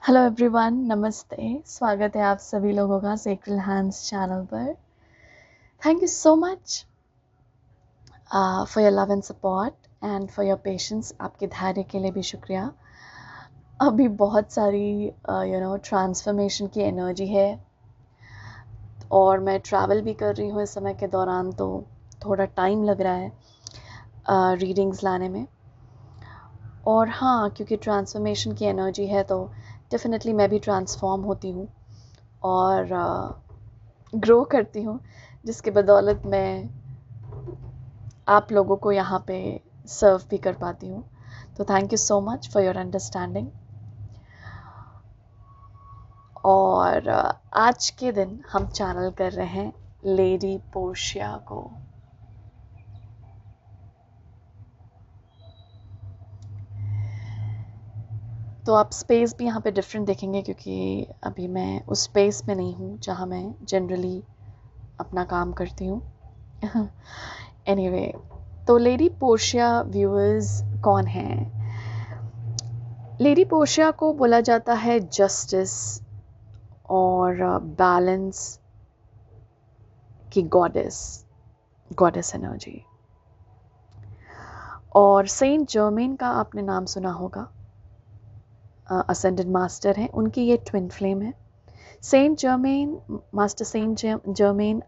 Hello everyone, नमस्ते। स्वागत है आप सभी लोगों का सेक्रेड हैंड्स चैनल पर। Thank you so much for your love and support and for your patience. आपके धैर्य के लिए भी शुक्रिया। अभी बहुत सारी ट्रांसफॉर्मेशन की एनर्जी है और मैं ट्रैवल भी कर रही हूँ इस समय के दौरान, तो थोड़ा टाइम लग रहा है रीडिंग्स लाने में। और हाँ, क्योंकि ट्रांसफॉर्मेशन की एनर्जी है तो डेफिनेटली मैं भी ट्रांसफॉर्म होती हूँ और ग्रो करती हूँ, जिसके बदौलत मैं आप लोगों को यहाँ पे सर्व भी कर पाती हूँ। तो thank you so much for your understanding. और आज के दिन हम चैनल कर रहे हैं लेडी पोर्शिया को। तो आप स्पेस भी यहाँ पे डिफरेंट देखेंगे, क्योंकि अभी मैं उस स्पेस में नहीं हूँ जहाँ मैं जनरली अपना काम करती हूँ। एनीवे, तो लेडी पोर्शिया व्यूअर्स कौन हैं? लेडी पोर्शिया को बोला जाता है जस्टिस और बैलेंस की गॉडेस एनर्जी। और सेंट जर्मेन का आपने नाम सुना होगा, असेंडेड मास्टर हैं। उनकी ये ट्विन फ्लेम है। मास्टर सेंट जर्मेन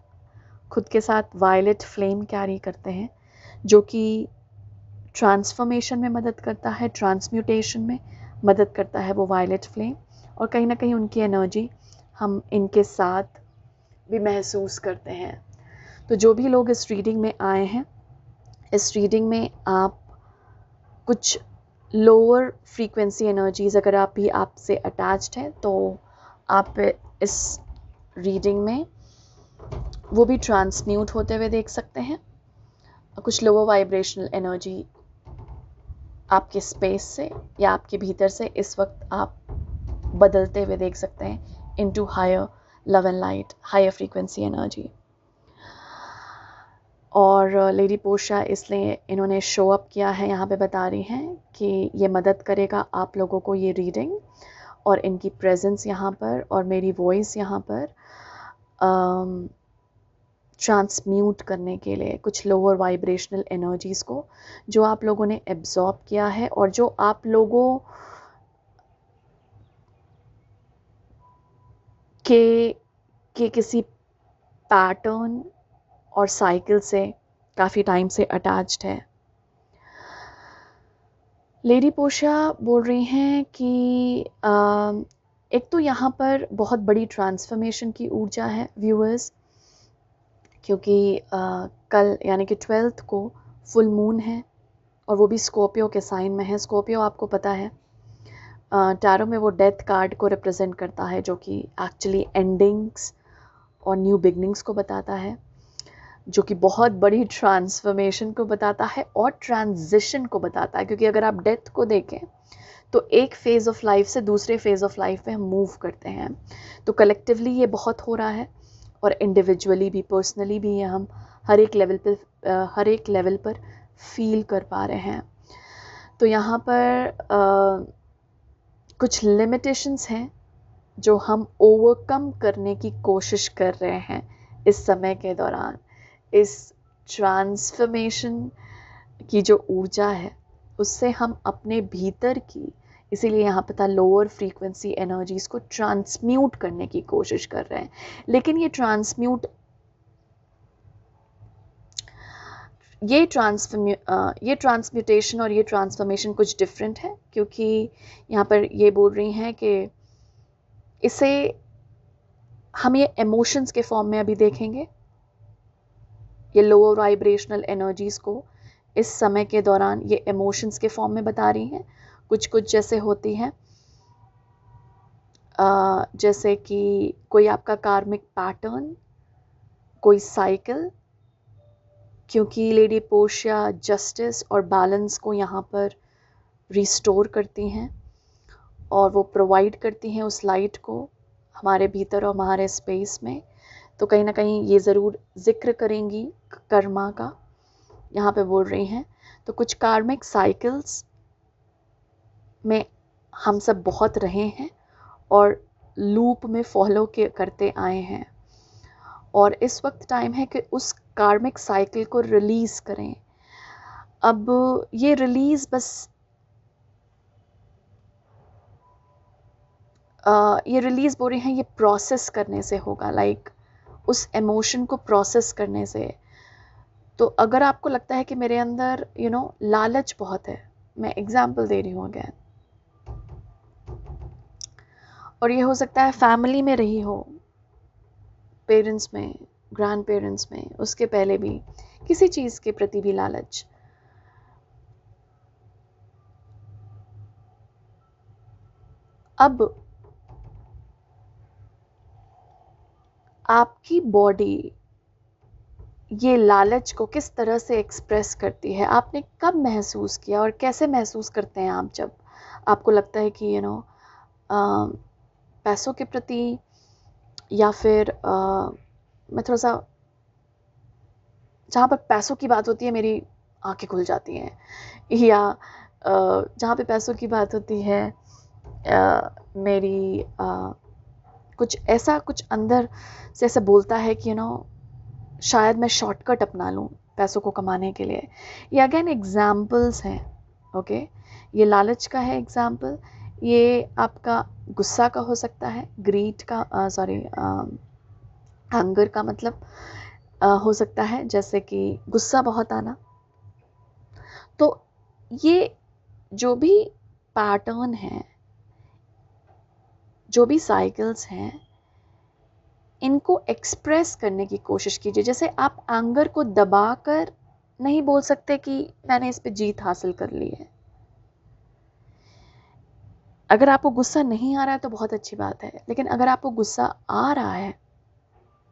खुद के साथ वायलेट फ्लेम कैरी करते हैं, जो कि ट्रांसफॉर्मेशन में मदद करता है, ट्रांसम्यूटेशन में मदद करता है वो वायलेट फ्लेम। और कहीं ना कहीं उनकी एनर्जी हम इनके साथ भी महसूस करते हैं। तो जो भी लोग इस रीडिंग में आए हैं, इस रीडिंग में आप कुछ लोअर फ्रीक्वेंसी एनर्जीज अगर आप भी आपसे अटैच्ड हैं, तो आप इस रीडिंग में वो भी ट्रांसम्यूट होते हुए देख सकते हैं। कुछ लोअर वाइब्रेशनल एनर्जी आपके स्पेस से या आपके भीतर से इस वक्त आप बदलते हुए देख सकते हैं into higher love and light, higher frequency energy. और लेडी पोर्शिया इसलिए इन्होंने शो अप किया है, यहाँ पे बता रही हैं कि ये मदद करेगा आप लोगों को ये रीडिंग और इनकी प्रेजेंस यहाँ पर और मेरी वॉइस यहाँ पर ट्रांसम्यूट करने के लिए कुछ लोअर वाइब्रेशनल एनर्जीज़ को जो आप लोगों ने एब्जॉर्ब किया है और जो आप लोगों के किसी पैटर्न और साइकिल से काफ़ी टाइम से अटैच्ड है। लेडी पोर्शिया बोल रही हैं कि एक तो यहाँ पर बहुत बड़ी ट्रांसफॉर्मेशन की ऊर्जा है व्यूअर्स, क्योंकि कल यानी कि 12th को फुल मून है और वो भी स्कॉर्पियो के साइन में है। स्कॉर्पियो आपको पता है टैरो में वो डेथ कार्ड को रिप्रेजेंट करता है, जो कि एक्चुअली एंडिंग्स और न्यू बिगनिंग्स को बताता है, जो कि बहुत बड़ी ट्रांसफॉर्मेशन को बताता है और ट्रांजिशन को बताता है। क्योंकि अगर आप डेथ को देखें तो एक फेज़ ऑफ लाइफ से दूसरे फेज़ ऑफ लाइफ में हम मूव करते हैं। तो कलेक्टिवली ये बहुत हो रहा है और इंडिविजुअली भी, पर्सनली भी ये हम हर एक लेवल पर फील कर पा रहे हैं। तो यहाँ पर कुछ लिमिटेशंस हैं जो हम ओवरकम करने की कोशिश कर रहे हैं इस समय के दौरान। इस ट्रांसफॉर्मेशन की जो ऊर्जा है उससे हम अपने भीतर की, इसीलिए यहाँ पता लोअर फ्रीक्वेंसी एनर्जीज़ को ट्रांसम्यूट करने की कोशिश कर रहे हैं। लेकिन ये ट्रांसम्यूटेशन और ये ट्रांसफॉर्मेशन कुछ डिफरेंट है, क्योंकि यहाँ पर ये बोल रही हैं कि इसे हम ये इमोशंस के फॉर्म में अभी देखेंगे। ये लोअर वाइब्रेशनल एनर्जीज़ को इस समय के दौरान ये इमोशंस के फॉर्म में बता रही हैं। कुछ जैसे होती हैं जैसे कि कोई आपका कार्मिक पैटर्न, कोई साइकिल, क्योंकि लेडी पोर्शिया जस्टिस और बैलेंस को यहाँ पर रिस्टोर करती हैं और वो प्रोवाइड करती हैं उस लाइट को हमारे भीतर और हमारे स्पेस में। तो कहीं ना कहीं ये ज़रूर जिक्र करेंगी कर्मा का, यहाँ पे बोल रही हैं। तो कुछ कार्मिक साइकिल्स में हम सब बहुत रहे हैं और लूप में फॉलो करते आए हैं, और इस वक्त टाइम है कि उस कार्मिक साइकिल को रिलीज़ करें। अब ये रिलीज़ बस ये रिलीज़ बोल रहे हैं, ये प्रोसेस करने से होगा, लाइक उस एमोशन को प्रोसेस करने से। तो अगर आपको लगता है कि मेरे अंदर लालच बहुत है, मैं एग्जांपल दे रही हूँ अगेन, और ये हो सकता है फैमिली में रही हो, पेरेंट्स में, ग्रैंड पेरेंट्स में, उसके पहले भी किसी चीज़ के प्रति भी लालच। अब आपकी बॉडी ये लालच को किस तरह से एक्सप्रेस करती है, आपने कब महसूस किया और कैसे महसूस करते हैं आप जब आपको लगता है कि पैसों के प्रति, या फिर मैं थोड़ा सा, जहाँ पर पैसों की बात होती है मेरी आंखें खुल जाती हैं, या जहाँ पे पैसों की बात होती है मेरी कुछ ऐसा कुछ अंदर से ऐसे बोलता है कि शायद मैं शॉर्टकट अपना लूँ पैसों को कमाने के लिए। ये अगेन एग्जाम्पल्स हैं, ओके। ये लालच का है एग्जाम्पल, ये आपका गुस्सा का हो सकता है, ग्रीड का, हंगर का मतलब हो सकता है, जैसे कि गुस्सा बहुत आना। तो ये जो भी पैटर्न है, जो भी साइकिल्स हैं, इनको एक्सप्रेस करने की कोशिश कीजिए। जैसे आप एंगर को दबाकर नहीं बोल सकते कि मैंने इस पे जीत हासिल कर ली है। अगर आपको गुस्सा नहीं आ रहा है तो बहुत अच्छी बात है, लेकिन अगर आपको गुस्सा आ रहा है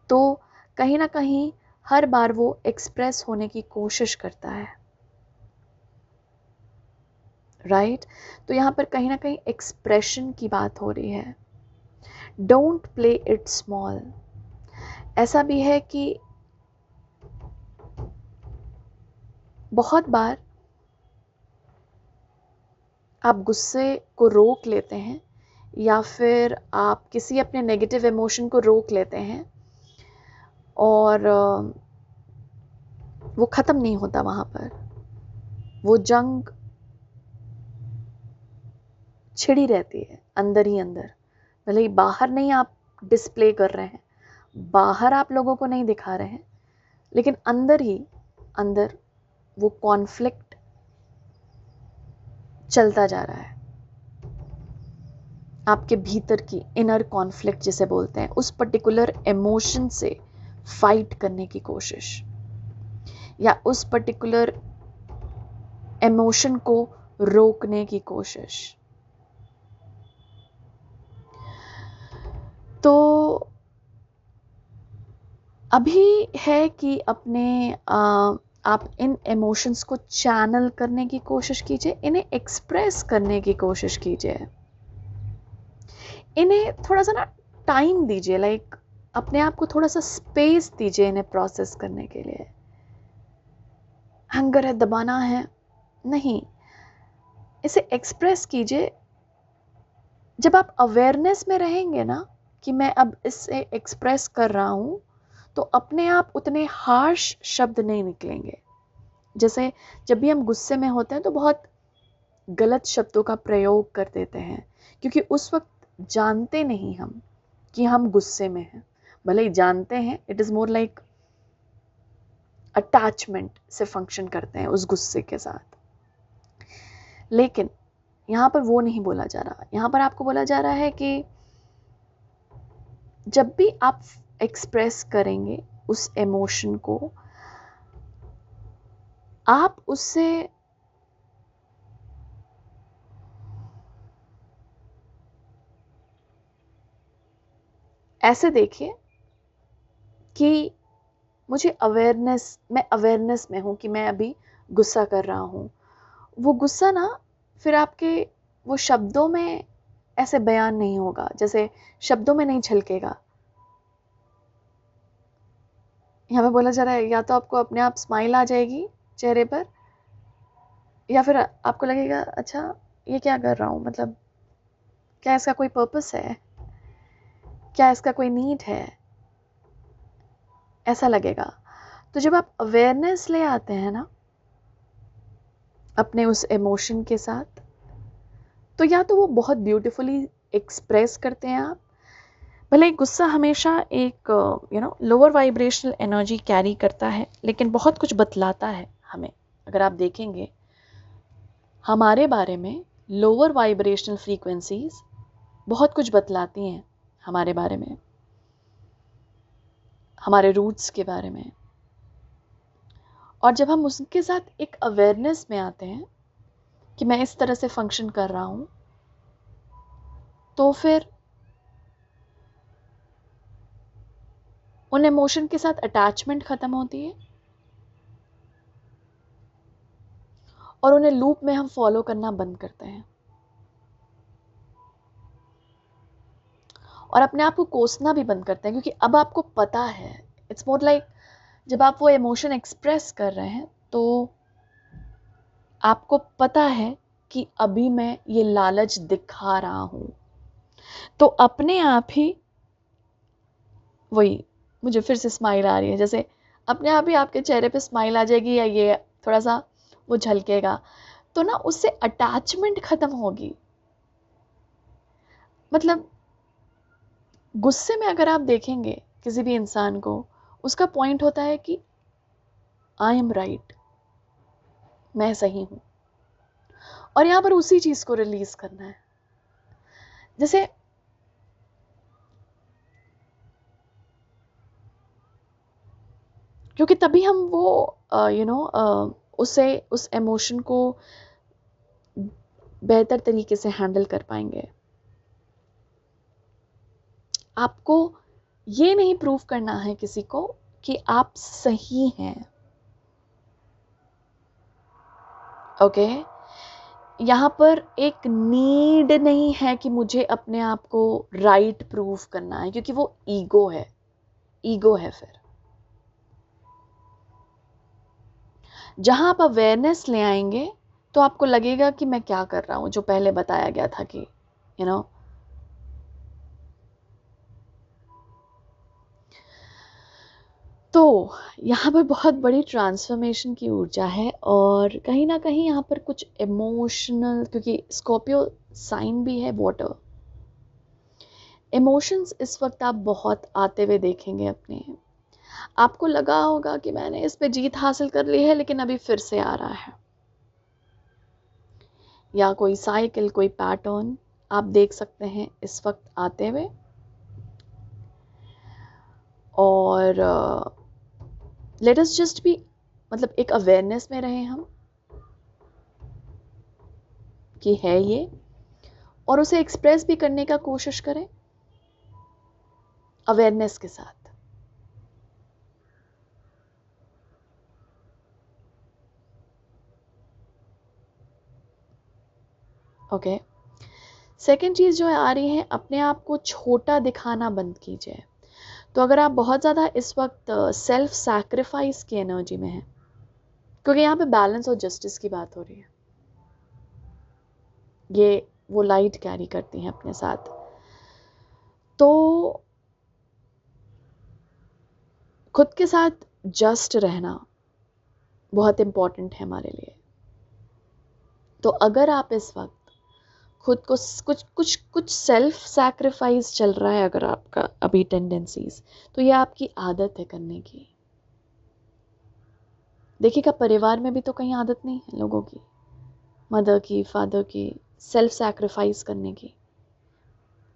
तो कहीं ना कहीं हर बार वो एक्सप्रेस होने की कोशिश करता है, राइट? तो यहाँ पर कहीं ना कहीं एक्सप्रेशन की बात हो रही है। Don't play it small. ऐसा भी है कि बहुत बार आप गुस्से को रोक लेते हैं, या फिर आप किसी अपने नेगेटिव इमोशन को रोक लेते हैं, और वो ख़त्म नहीं होता वहाँ पर, वो जंग छिड़ी रहती है अंदर ही अंदर। भले ही बाहर नहीं आप डिस्प्ले कर रहे हैं, बाहर आप लोगों को नहीं दिखा रहे हैं, लेकिन अंदर ही अंदर वो कॉन्फ्लिक्ट चलता जा रहा है। आपके भीतर की इनर कॉन्फ्लिक्ट जिसे बोलते हैं, उस पर्टिकुलर इमोशन से फाइट करने की कोशिश, या उस पर्टिकुलर इमोशन को रोकने की कोशिश। तो अभी है कि अपने आप इन इमोशंस को चैनल करने की कोशिश कीजिए, इन्हें एक्सप्रेस करने की कोशिश कीजिए, इन्हें थोड़ा सा ना टाइम दीजिए, लाइक अपने आप को थोड़ा सा स्पेस दीजिए इन्हें प्रोसेस करने के लिए। हंगर है, दबाना है, नहीं, इसे एक्सप्रेस कीजिए। जब आप अवेयरनेस में रहेंगे ना कि मैं अब इससे एक्सप्रेस कर रहा हूँ, तो अपने आप उतने हार्श शब्द नहीं निकलेंगे। जैसे जब भी हम गुस्से में होते हैं तो बहुत गलत शब्दों का प्रयोग कर देते हैं, क्योंकि उस वक्त जानते नहीं हम कि हम गुस्से में हैं। भले ही जानते हैं, it is more like attachment से फंक्शन करते हैं उस गुस्से के साथ। लेकिन यहाँ पर वो नहीं बोला जा रहा। यहाँ पर आपको बोला जा रहा है कि जब भी आप एक्सप्रेस करेंगे उस इमोशन को, आप उससे ऐसे देखिए कि मुझे मैं अवेयरनेस में हूँ कि मैं अभी गुस्सा कर रहा हूँ। वो गुस्सा ना फिर आपके वो शब्दों में ऐसे बयान नहीं होगा, जैसे शब्दों में नहीं छलकेगा। यहाँ पे बोला जा रहा है या तो आपको अपने आप स्माइल आ जाएगी चेहरे पर, या फिर आपको लगेगा अच्छा ये क्या कर रहा हूँ, मतलब क्या इसका कोई पर्पस है। क्या इसका कोई नीड है, ऐसा लगेगा। तो जब आप अवेयरनेस ले आते हैं ना अपने उस इमोशन के साथ, तो या तो वो बहुत ब्यूटीफुली एक्सप्रेस करते हैं आप। भले गुस्सा हमेशा एक लोअर वाइब्रेशनल एनर्जी कैरी करता है, लेकिन बहुत कुछ बतलाता है हमें। अगर आप देखेंगे हमारे बारे में लोअर वाइब्रेशनल फ्रीक्वेंसीज बहुत कुछ बतलाती हैं हमारे बारे में, हमारे रूट्स के बारे में। और जब हम उसके साथ एक अवेयरनेस में आते हैं कि मैं इस तरह से फंक्शन कर रहा हूं, तो फिर उन इमोशन के साथ अटैचमेंट खत्म होती है और उन्हें लूप में हम फॉलो करना बंद करते हैं और अपने आप को कोसना भी बंद करते हैं, क्योंकि अब आपको पता है। इट्स मोर लाइक जब आप वो इमोशन एक्सप्रेस कर रहे हैं तो आपको पता है कि अभी मैं ये लालच दिखा रहा हूं, तो अपने आप ही वही, मुझे फिर से स्माइल आ रही है, जैसे अपने आप ही आपके चेहरे पे स्माइल आ जाएगी या ये थोड़ा सा वो झलकेगा, तो ना उससे अटैचमेंट खत्म होगी। मतलब गुस्से में अगर आप देखेंगे किसी भी इंसान को, उसका पॉइंट होता है कि आई एम राइट, मैं सही हूं, और यहां पर उसी चीज को रिलीज करना है। जैसे क्योंकि तभी हम वो उस इमोशन को बेहतर तरीके से हैंडल कर पाएंगे। आपको ये नहीं प्रूव करना है किसी को कि आप सही हैं, ओके? यहाँ पर एक नीड नहीं है कि मुझे अपने आप को राइट प्रूव करना है, क्योंकि वो ईगो है। ईगो है। फिर जहां आप अवेयरनेस ले आएंगे तो आपको लगेगा कि मैं क्या कर रहा हूं, जो पहले बताया गया था कि तो यहाँ पर बहुत बड़ी ट्रांसफॉर्मेशन की ऊर्जा है। और कहीं ना कहीं यहाँ पर कुछ इमोशनल, क्योंकि स्कॉर्पियो साइन भी है वाटर, इमोशंस इस वक्त आप बहुत आते हुए देखेंगे अपने। आपको लगा होगा कि मैंने इस पे जीत हासिल कर ली है, लेकिन अभी फिर से आ रहा है, या कोई साइकिल, कोई पैटर्न आप देख सकते हैं इस वक्त आते हुए। और लेट अस जस्ट बी, मतलब एक अवेयरनेस में रहें हम कि है ये, और उसे एक्सप्रेस भी करने का कोशिश करें अवेयरनेस के साथ। ओके, सेकेंड चीज जो आ रही है, अपने आप को छोटा दिखाना बंद कीजिए। तो अगर आप बहुत ज़्यादा इस वक्त सेल्फ सैक्रिफाइस की एनर्जी में हैं, क्योंकि यहाँ पे बैलेंस और जस्टिस की बात हो रही है, ये वो लाइट कैरी करती हैं अपने साथ, तो खुद के साथ जस्ट रहना बहुत इम्पॉर्टेंट है हमारे लिए। तो अगर आप इस वक्त खुद को कुछ सेल्फ सैक्रिफाइस चल रहा है अगर आपका अभी टेंडेंसीज, तो ये आपकी आदत है करने की। देखिएगा परिवार में भी तो कहीं आदत नहीं है लोगों की, मदर की, फादर की, सेल्फ सैक्रिफाइस करने की,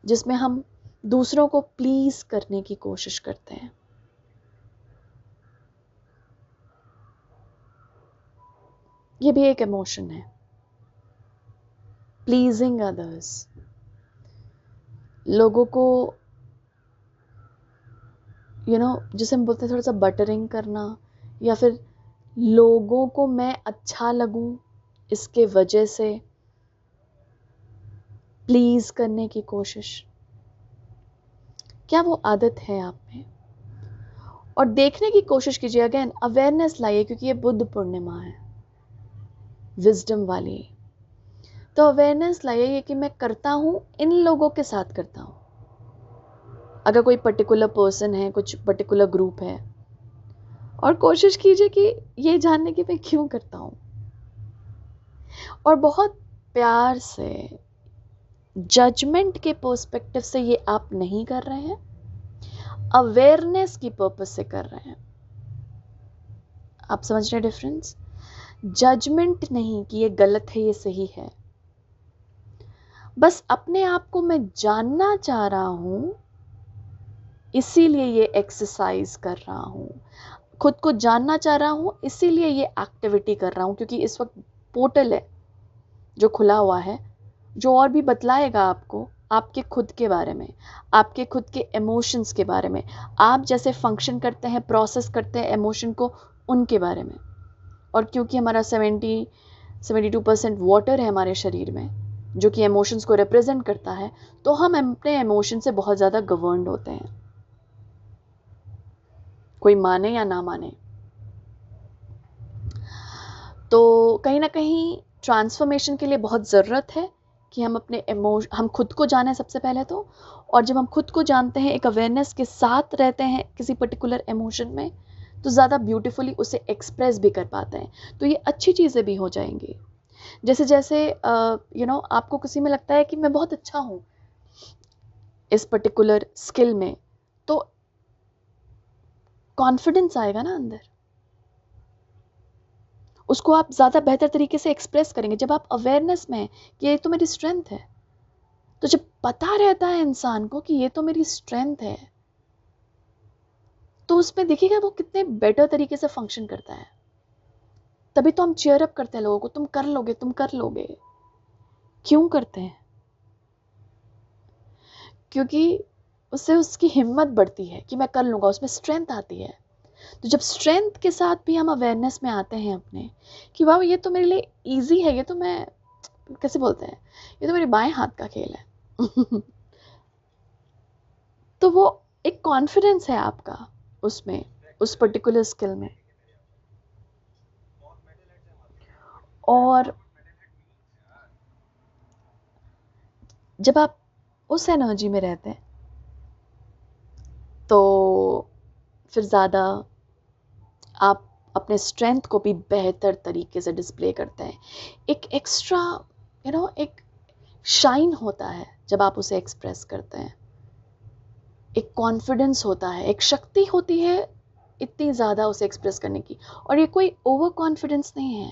जिसमें हम दूसरों को प्लीज करने की कोशिश करते हैं। ये भी एक इमोशन है, प्लीजिंग अदर्स, लोगों को जिसे हम बोलते हैं थोड़ा सा बटरिंग करना, या फिर लोगों को मैं अच्छा लगूं इसके वजह से प्लीज करने की कोशिश। क्या वो आदत है आप में? और देखने की कोशिश कीजिए, अगेन अवेयरनेस लाइए, क्योंकि ये बुद्ध पूर्णिमा है, विजडम वाली। तो अवेयरनेस लाइए कि मैं करता हूं, इन लोगों के साथ करता हूं, अगर कोई पर्टिकुलर पर्सन है, कुछ पर्टिकुलर ग्रुप है, और कोशिश कीजिए कि ये जानने की मैं क्यों करता हूँ, और बहुत प्यार से, जजमेंट के पर्सपेक्टिव से ये आप नहीं कर रहे हैं, अवेयरनेस की पर्पस से कर रहे हैं। आप समझ रहे हैं डिफरेंस? जजमेंट नहीं कि ये गलत है, ये सही है, बस अपने आप को मैं जानना चाह रहा हूं, इसीलिए ये एक्सरसाइज कर रहा हूं, खुद को जानना चाह रहा हूं, इसीलिए ये एक्टिविटी कर रहा हूं, क्योंकि इस वक्त पोर्टल है जो खुला हुआ है, जो और भी बतलाएगा आपको आपके खुद के बारे में, आपके खुद के इमोशंस के बारे में, आप जैसे फंक्शन करते हैं, प्रोसेस करते हैं इमोशन को, उनके बारे में। और क्योंकि हमारा 72% वाटर है हमारे शरीर में, जो कि इमोशंस को रिप्रेजेंट करता है, तो हम अपने इमोशन से बहुत ज़्यादा गवर्न्ड होते हैं, कोई माने या ना माने। तो कहीं ना कहीं ट्रांसफॉर्मेशन के लिए बहुत ज़रूरत है कि हम अपने हम खुद को जानें सबसे पहले तो, और जब हम खुद को जानते हैं, एक अवेयरनेस के साथ रहते हैं किसी पर्टिकुलर इमोशन में, तो ज़्यादा ब्यूटीफुली उसे एक्सप्रेस भी कर पाते हैं, तो ये अच्छी चीज़ें भी हो जाएंगी। जैसे जैसे आपको किसी में लगता है कि मैं बहुत अच्छा हूँ इस पर्टिकुलर स्किल में, तो कॉन्फिडेंस आएगा ना अंदर, उसको आप ज़्यादा बेहतर तरीके से एक्सप्रेस करेंगे जब आप अवेयरनेस में हैं कि ये तो मेरी स्ट्रेंथ है। तो जब पता रहता है इंसान को कि ये तो मेरी स्ट्रेंथ है, तो उसमें देखिएगा वो कितने बेटर तरीके से फंक्शन करता है। तभी तो हम चीयर अप करते हैं लोगों को, तुम कर लोगे, तुम कर लोगे। क्यों करते हैं? क्योंकि उससे उसकी हिम्मत बढ़ती है कि मैं कर लूँगा, उसमें स्ट्रेंथ आती है। तो जब स्ट्रेंथ के साथ भी हम अवेयरनेस में आते हैं अपने कि वाह ये तो मेरे लिए ईजी है, ये तो मैं, कैसे बोलते हैं, ये तो मेरे बाएं हाथ का खेल है तो वो एक कॉन्फिडेंस है आपका उसमें, उस पर्टिकुलर स्किल में। और जब आप उस एनर्जी में रहते हैं तो फिर ज़्यादा आप अपने स्ट्रेंथ को भी बेहतर तरीके से डिस्प्ले करते हैं। एक एक्स्ट्रा एक शाइन होता है जब आप उसे एक्सप्रेस करते हैं, एक कॉन्फिडेंस होता है, एक शक्ति होती है इतनी ज़्यादा उसे एक्सप्रेस करने की। और ये कोई ओवर कॉन्फिडेंस नहीं है,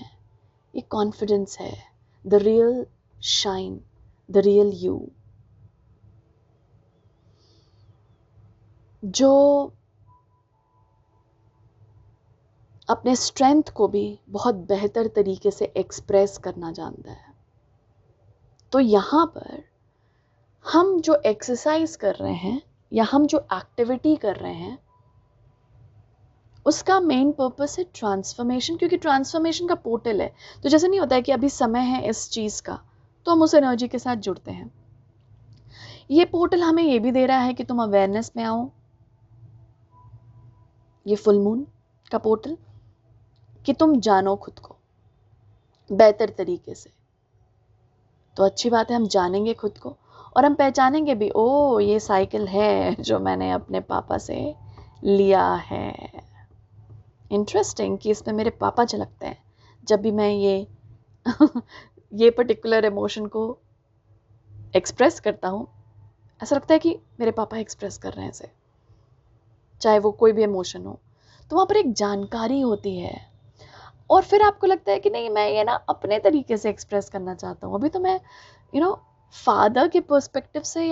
ये कॉन्फिडेंस है, the real shine, the real you, जो अपने स्ट्रेंथ को भी बहुत बेहतर तरीके से एक्सप्रेस करना जानता है। तो यहाँ पर हम जो एक्सरसाइज कर रहे हैं या हम जो एक्टिविटी कर रहे हैं, उसका मेन पर्पस है ट्रांसफॉर्मेशन, क्योंकि ट्रांसफॉर्मेशन का पोर्टल है। तो जैसे नहीं होता है कि अभी समय है इस चीज़ का, तो हम उस एनर्जी के साथ जुड़ते हैं। ये पोर्टल हमें ये भी दे रहा है कि तुम अवेयरनेस में आओ, ये फुल मून का पोर्टल, कि तुम जानो खुद को बेहतर तरीके से। तो अच्छी बात है, हम जानेंगे खुद को और हम पहचानेंगे भी, ओ ये साइकिल है जो मैंने अपने पापा से लिया है। इंटरेस्टिंग कि इसमें मेरे पापा झलकते हैं जब भी मैं ये ये पर्टिकुलर इमोशन को एक्सप्रेस करता हूँ। ऐसा लगता है कि मेरे पापा एक्सप्रेस कर रहे हैं इसे, चाहे वो कोई भी इमोशन हो। तो वहाँ पर एक जानकारी होती है और फिर आपको लगता है कि नहीं, मैं ये ना अपने तरीके से एक्सप्रेस करना चाहता हूँ। अभी तो मैं फादर के पर्सपेक्टिव से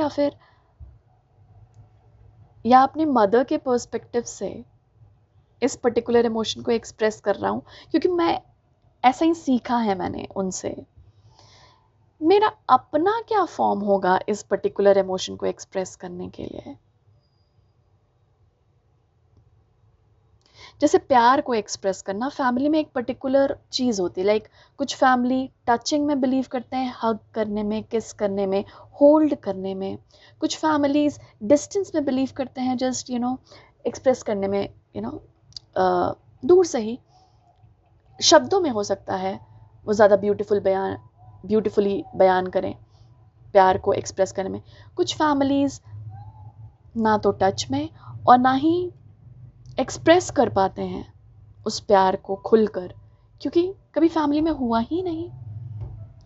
या अपनी मदर के पर्सपेक्टिव से इस पर्टिकुलर इमोशन को एक्सप्रेस कर रहा हूँ, क्योंकि मैं ऐसा ही सीखा है मैंने उनसे। मेरा अपना क्या फॉर्म होगा इस पर्टिकुलर इमोशन को एक्सप्रेस करने के लिए? जैसे प्यार को एक्सप्रेस करना, फैमिली में एक पर्टिकुलर चीज़ होती है, लाइक कुछ फैमिली टचिंग में बिलीव करते हैं, हग करने में, किस करने में, होल्ड करने में। कुछ फैमिलीज डिस्टेंस में बिलीव करते हैं, जस्ट एक्सप्रेस करने में, दूर से ही शब्दों में हो सकता है वो ज़्यादा ब्यूटीफुली बयान करें प्यार को एक्सप्रेस करने में। कुछ फैमिलीज ना तो टच में और ना ही एक्सप्रेस कर पाते हैं उस प्यार को खुलकर, क्योंकि कभी फैमिली में हुआ ही नहीं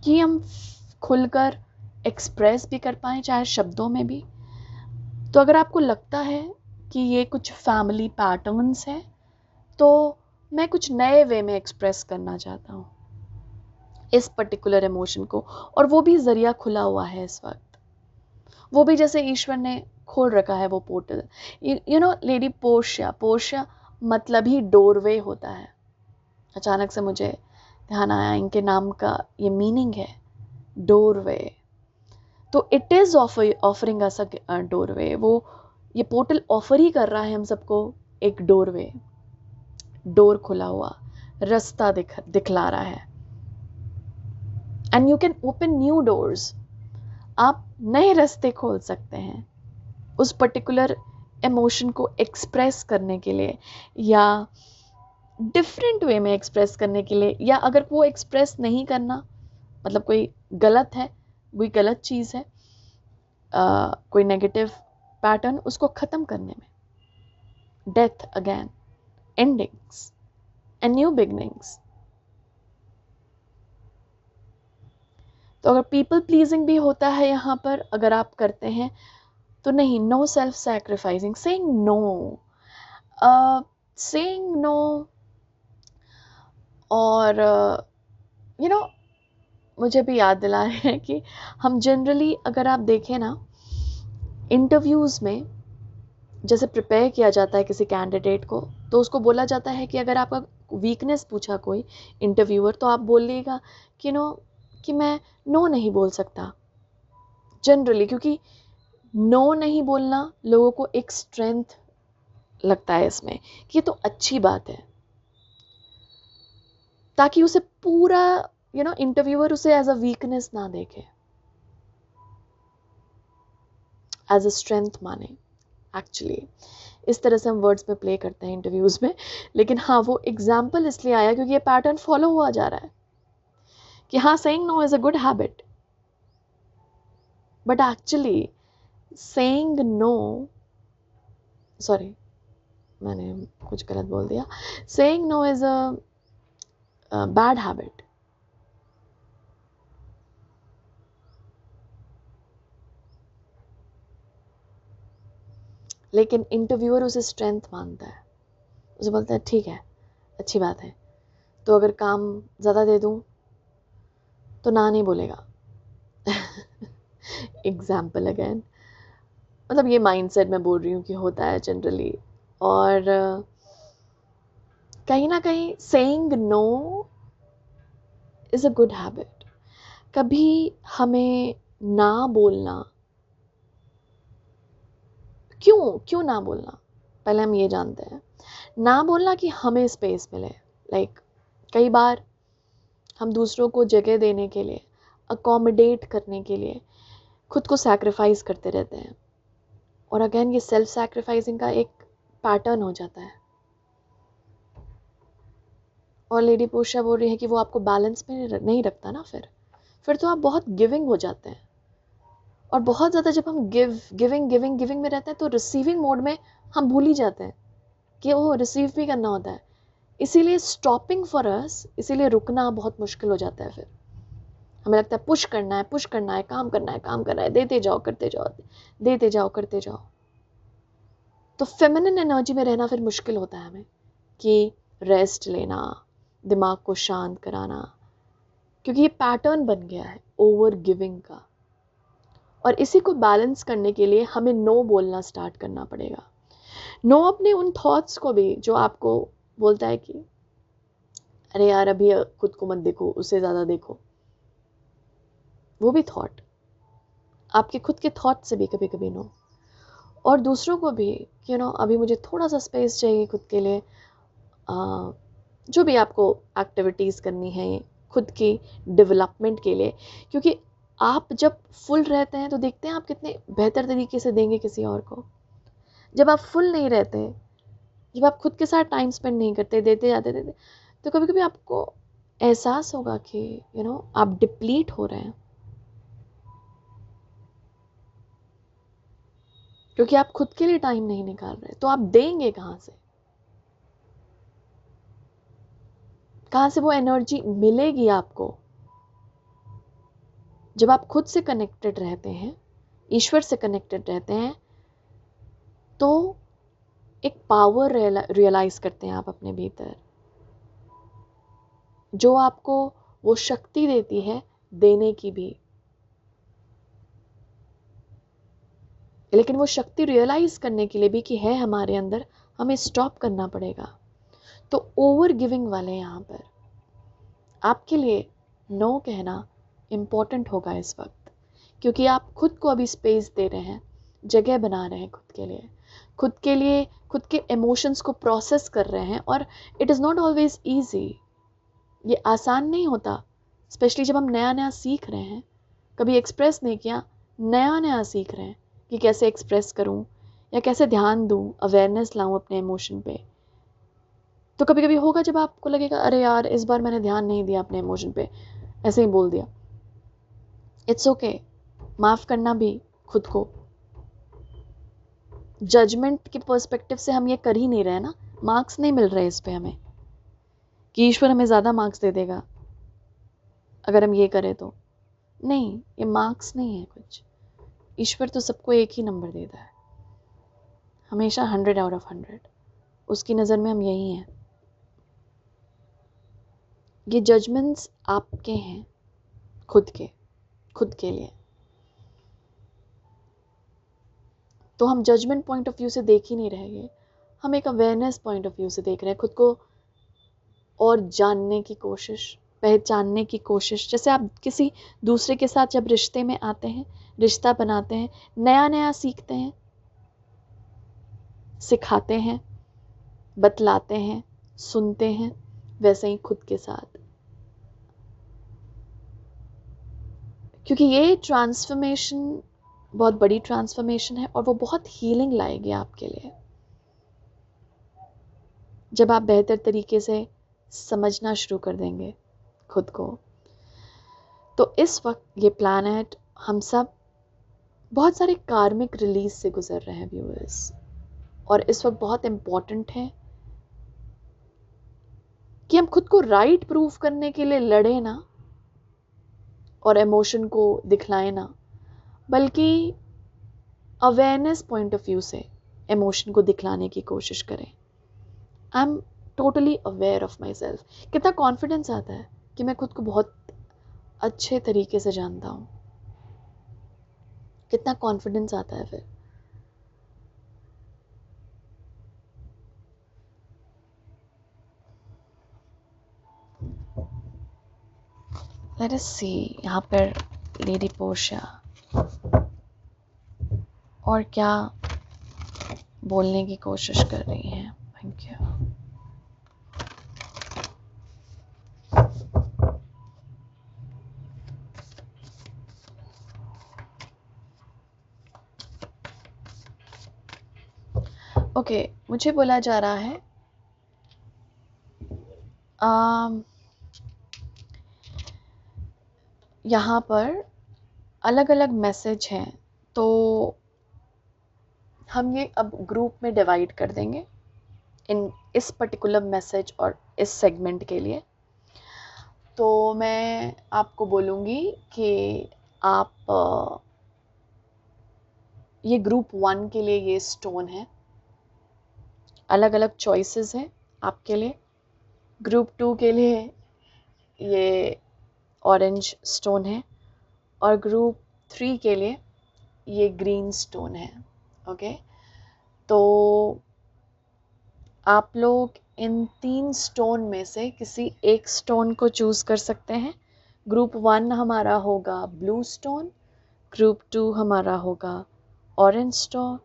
कि हम खुलकर एक्सप्रेस भी कर पाएँ, चाहे शब्दों में भी। तो अगर आपको लगता है कि ये कुछ फैमिली पैटर्न्स हैं, तो मैं कुछ नए वे में एक्सप्रेस करना चाहता हूँ इस पर्टिकुलर इमोशन को, और वो भी ज़रिया खुला हुआ है इस वक्त। वो भी जैसे ईश्वर ने खोल रखा है वो portal. You know lady Portia, Portia मतलब ही डोरवे होता है। अचानक से मुझे ध्यान आया इनके नाम का ये मीनिंग है, डोरवे। तो it is offering us a doorway. वो ये पोर्टल ऑफर ही कर रहा है हम सबको एक डोरवे, डोर खुला हुआ, रास्ता दिखला रहा है। And you can open new doors. आप नए रास्ते खोल सकते हैं उस पर्टिकुलर इमोशन को एक्सप्रेस करने के लिए, या डिफरेंट वे में एक्सप्रेस करने के लिए, या अगर वो एक्सप्रेस नहीं करना मतलब कोई गलत है, कोई गलत चीज़ है, कोई नेगेटिव पैटर्न, उसको ख़त्म करने में। Death again, endings and new beginnings. तो अगर पीपल प्लीजिंग भी होता है यहाँ पर, अगर आप करते हैं तो नहीं, no self sacrificing, saying no, saying no. और यू नो मुझे भी याद दिला रहे हैं कि हम जनरली अगर आप देखें ना, इंटरव्यूज़ में जैसे प्रिपेयर किया जाता है किसी कैंडिडेट को, तो उसको बोला जाता है कि अगर आपका वीकनेस पूछा कोई इंटरव्यूअर, तो आप बोलिएगा कि कि मैं नो नहीं बोल सकता जनरली, क्योंकि नो नहीं बोलना लोगों को एक स्ट्रेंथ लगता है इसमें, कि ये तो अच्छी बात है, ताकि उसे पूरा इंटरव्यूअर उसे एज अ वीकनेस ना देखे, एज अ स्ट्रेंथ माने। एक्चुअली इस तरह से हम वर्ड्स में प्ले करते हैं इंटरव्यूज़ में। लेकिन हाँ, वो एग्जाम्पल इसलिए आया क्योंकि ये पैटर्न फॉलो हुआ जा रहा है कि हाँ, saying no is a good habit, but actually saying no, sorry मैंने कुछ गलत बोल दिया, saying no is a bad habit. लेकिन इंटरव्यूअर उसे स्ट्रेंथ मानता है, उसे बोलता है ठीक है, अच्छी बात है, तो अगर काम ज़्यादा दे दूँ तो ना नहीं बोलेगा। एग्जाम्पल अगेन, मतलब ये माइंडसेट मैं बोल रही हूँ कि होता है जनरली। और कहीं ना कहीं saying no is a good habit. कभी हमें ना बोलना, क्यों ना बोलना, पहले हम ये जानते हैं। ना बोलना कि हमें स्पेस मिले, लाइक कई बार हम दूसरों को जगह देने के लिए, अकोमोडेट करने के लिए खुद को सैक्रिफाइस करते रहते हैं, और अगेन ये सेल्फ सैक्रिफाइसिंग का एक पैटर्न हो जाता है। और लेडी पोशा बोल रही है कि वो आपको बैलेंस में नहीं रखता ना, फिर तो आप बहुत गिविंग हो जाते हैं, और बहुत ज़्यादा जब हम गिविंग में रहते हैं तो रिसीविंग मोड में हम भूल ही जाते हैं कि वो रिसीव भी करना होता है। इसीलिए स्टॉपिंग फॉर अस, इसीलिए रुकना बहुत मुश्किल हो जाता है। फिर हमें लगता है पुश करना है, काम करना है, देते जाओ करते जाओ। तो फेमिनिन एनर्जी में रहना फिर मुश्किल होता है हमें, कि रेस्ट लेना, दिमाग को शांत कराना, क्योंकि ये पैटर्न बन गया है ओवर गिविंग का। और इसी को बैलेंस करने के लिए हमें नो बोलना स्टार्ट करना पड़ेगा। नो अपने उन थॉट्स को भी जो आपको बोलता है कि अरे यार अभी खुद को मत देखो, उससे ज़्यादा देखो, वो भी थॉट, आपके खुद के थॉट से भी कभी कभी नो। और दूसरों को भी अभी मुझे थोड़ा सा स्पेस चाहिए खुद के लिए, जो भी आपको एक्टिविटीज़ करनी है खुद की डेवलपमेंट के लिए, क्योंकि आप जब फुल रहते हैं तो देखते हैं आप कितने बेहतर तरीके से देंगे किसी और को। जब आप फुल नहीं रहते, जब आप खुद के साथ टाइम स्पेंड नहीं करते, देते, तो कभी कभी आपको एहसास होगा कि आप डिप्लीट हो रहे हैं, क्योंकि आप खुद के लिए टाइम नहीं निकाल रहे, तो आप देंगे कहाँ से? कहाँ से वो एनर्जी मिलेगी आपको? जब आप खुद से कनेक्टेड रहते हैं, ईश्वर से कनेक्टेड रहते हैं, तो एक पावर रियलाइज करते हैं आप अपने भीतर, जो आपको वो शक्ति देती है देने की भी। लेकिन वो शक्ति रियलाइज करने के लिए भी कि है हमारे अंदर, हमें स्टॉप करना पड़ेगा। तो ओवर गिविंग वाले यहाँ पर आपके लिए नो कहना इम्पॉर्टेंट होगा इस वक्त, क्योंकि आप खुद को अभी स्पेस दे रहे हैं, जगह बना रहे हैं खुद के लिए खुद के इमोशंस को प्रोसेस कर रहे हैं। और it is not always easy, ये आसान नहीं होता, स्पेशली जब हम नया नया सीख रहे हैं, कभी एक्सप्रेस नहीं किया, नया नया सीख रहे हैं कि कैसे एक्सप्रेस करूं या कैसे ध्यान दूं, अवेयरनेस लाऊं अपने इमोशन पे। तो कभी कभी होगा जब आपको लगेगा अरे यार इस बार मैंने ध्यान नहीं दिया अपने इमोशन पे, ऐसे ही बोल दिया। इट्स ओके, माफ़ करना भी खुद को। जजमेंट के पर्सपेक्टिव से हम ये कर ही नहीं रहे ना, मार्क्स नहीं मिल रहे इस पे हमें कि ईश्वर हमें ज़्यादा मार्क्स दे देगा अगर हम ये करें तो। नहीं, ये मार्क्स नहीं है कुछ। ईश्वर तो सबको एक ही नंबर देता है, हमेशा 100/100। उसकी नज़र में हम यही हैं। ये जजमेंट्स आपके हैं, खुद के लिए। तो हम जजमेंट पॉइंट ऑफ व्यू से देख ही नहीं रहेंगे, हम एक अवेयरनेस पॉइंट ऑफ व्यू से देख रहे हैं खुद को, और जानने की कोशिश, पहचानने की कोशिश। जैसे आप किसी दूसरे के साथ जब रिश्ते में आते हैं, रिश्ता बनाते हैं, नया नया सीखते हैं, सिखाते हैं, बतलाते हैं, सुनते हैं, वैसे ही खुद के साथ। क्योंकि ये ट्रांसफॉर्मेशन बहुत बड़ी ट्रांसफॉर्मेशन है और वो बहुत हीलिंग लाएगी आपके लिए, जब आप बेहतर तरीके से समझना शुरू कर देंगे खुद को। तो इस वक्त ये प्लैनेट, हम सब बहुत सारे कार्मिक रिलीज से गुजर रहे हैं व्यूअर्स, और इस वक्त बहुत इम्पॉर्टेंट है कि हम खुद को राइट प्रूफ करने के लिए लड़े ना और इमोशन को दिखलाएं ना, बल्कि अवेयरनेस पॉइंट ऑफ व्यू से इमोशन को दिखलाने की कोशिश करें। I am totally aware of my self. कितना कॉन्फिडेंस आता है कि मैं खुद को बहुत अच्छे तरीके से जानता हूँ, कितना कॉन्फिडेंस आता है फिर। लेट अस सी, यहाँ पर लेडी पोर्शिया और क्या बोलने की कोशिश कर रही हैं। Thank you. ओके, मुझे बोला जा रहा है यहाँ पर अलग अलग मैसेज हैं, तो हम ये अब ग्रुप में डिवाइड कर देंगे इस पर्टिकुलर मैसेज और इस सेगमेंट के लिए। तो मैं आपको बोलूँगी कि आप ये ग्रुप 1 के लिए ये स्टोन है, अलग अलग चॉइसेस हैं आपके लिए। ग्रुप 2 के लिए ये ऑरेंज स्टोन है, और ग्रुप 3 के लिए ये ग्रीन स्टोन है। ओके, तो आप लोग इन 3 स्टोन में से किसी एक स्टोन को चूज़ कर सकते हैं। ग्रुप 1 हमारा होगा ब्लू स्टोन, ग्रुप 2 हमारा होगा ऑरेंज स्टोन,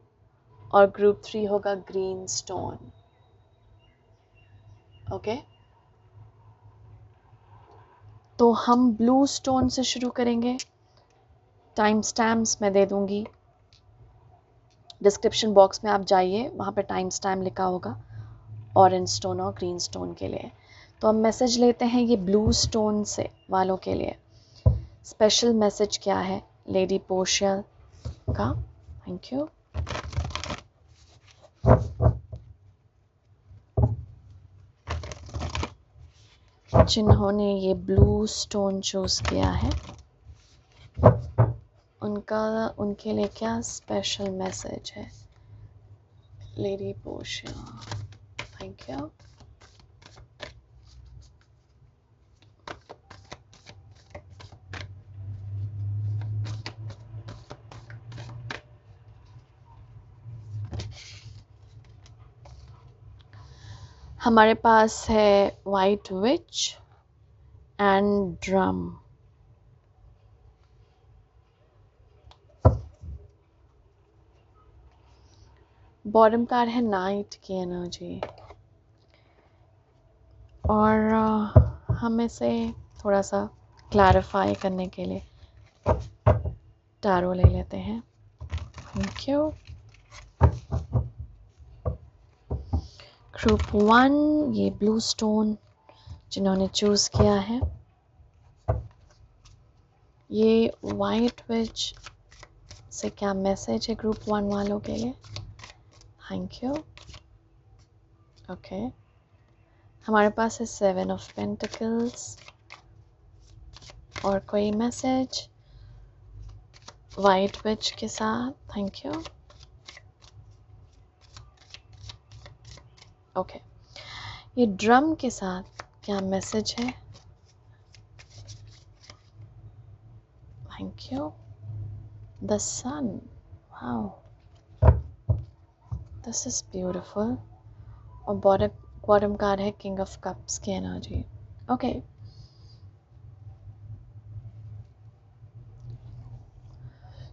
और ग्रुप 3 होगा ग्रीन स्टोन। ओके, तो हम ब्लू स्टोन से शुरू करेंगे। टाइम स्टैम्प्स मैं दे दूंगी, डिस्क्रिप्शन बॉक्स में आप जाइए, वहाँ पे टाइम स्टैम्प लिखा होगा ऑरेंज स्टोन और ग्रीन स्टोन के लिए। तो हम मैसेज लेते हैं ये ब्लू स्टोन से वालों के लिए। स्पेशल मैसेज क्या है लेडी पोर्शिया का? Thank you. जिन्होंने ये ब्लू स्टोन चूज किया है उनके लिए क्या स्पेशल मैसेज है? Lady Portia, thank you. हमारे पास है white which and drum. Bottom card है नाइट की एनर्जी, और हम इसे थोड़ा सा क्लैरिफाई करने के लिए टैरो ले लेते हैं। Thank you. ग्रुप 1, ये ब्लू स्टोन जिन्होंने चूज किया है, ये वाइट विच से क्या मैसेज है ग्रुप 1 वालों के लिए? Thank you. ओके, हमारे पास है 7 ऑफ पेंटिकल्स, और कोई मैसेज वाइट विच के साथ? Thank you. ओके, ये ड्रम के साथ क्या मैसेज है? Thank you. The sun, wow, this is beautiful. और बॉटम कार्ड है किंग ऑफ कप्स की एनर्जी। ओके,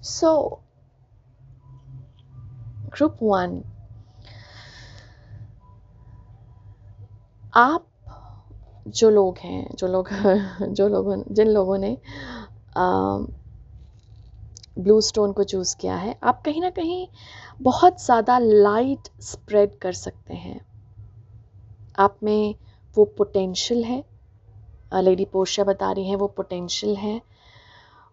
सो ग्रुप 1, आप जिन लोगों ने ब्लू स्टोन को चूज़ किया है, आप कहीं ना कहीं बहुत ज़्यादा लाइट स्प्रेड कर सकते हैं। आप में वो पोटेंशियल है, लेडी पोर्शिया बता रही हैं, वो पोटेंशियल है,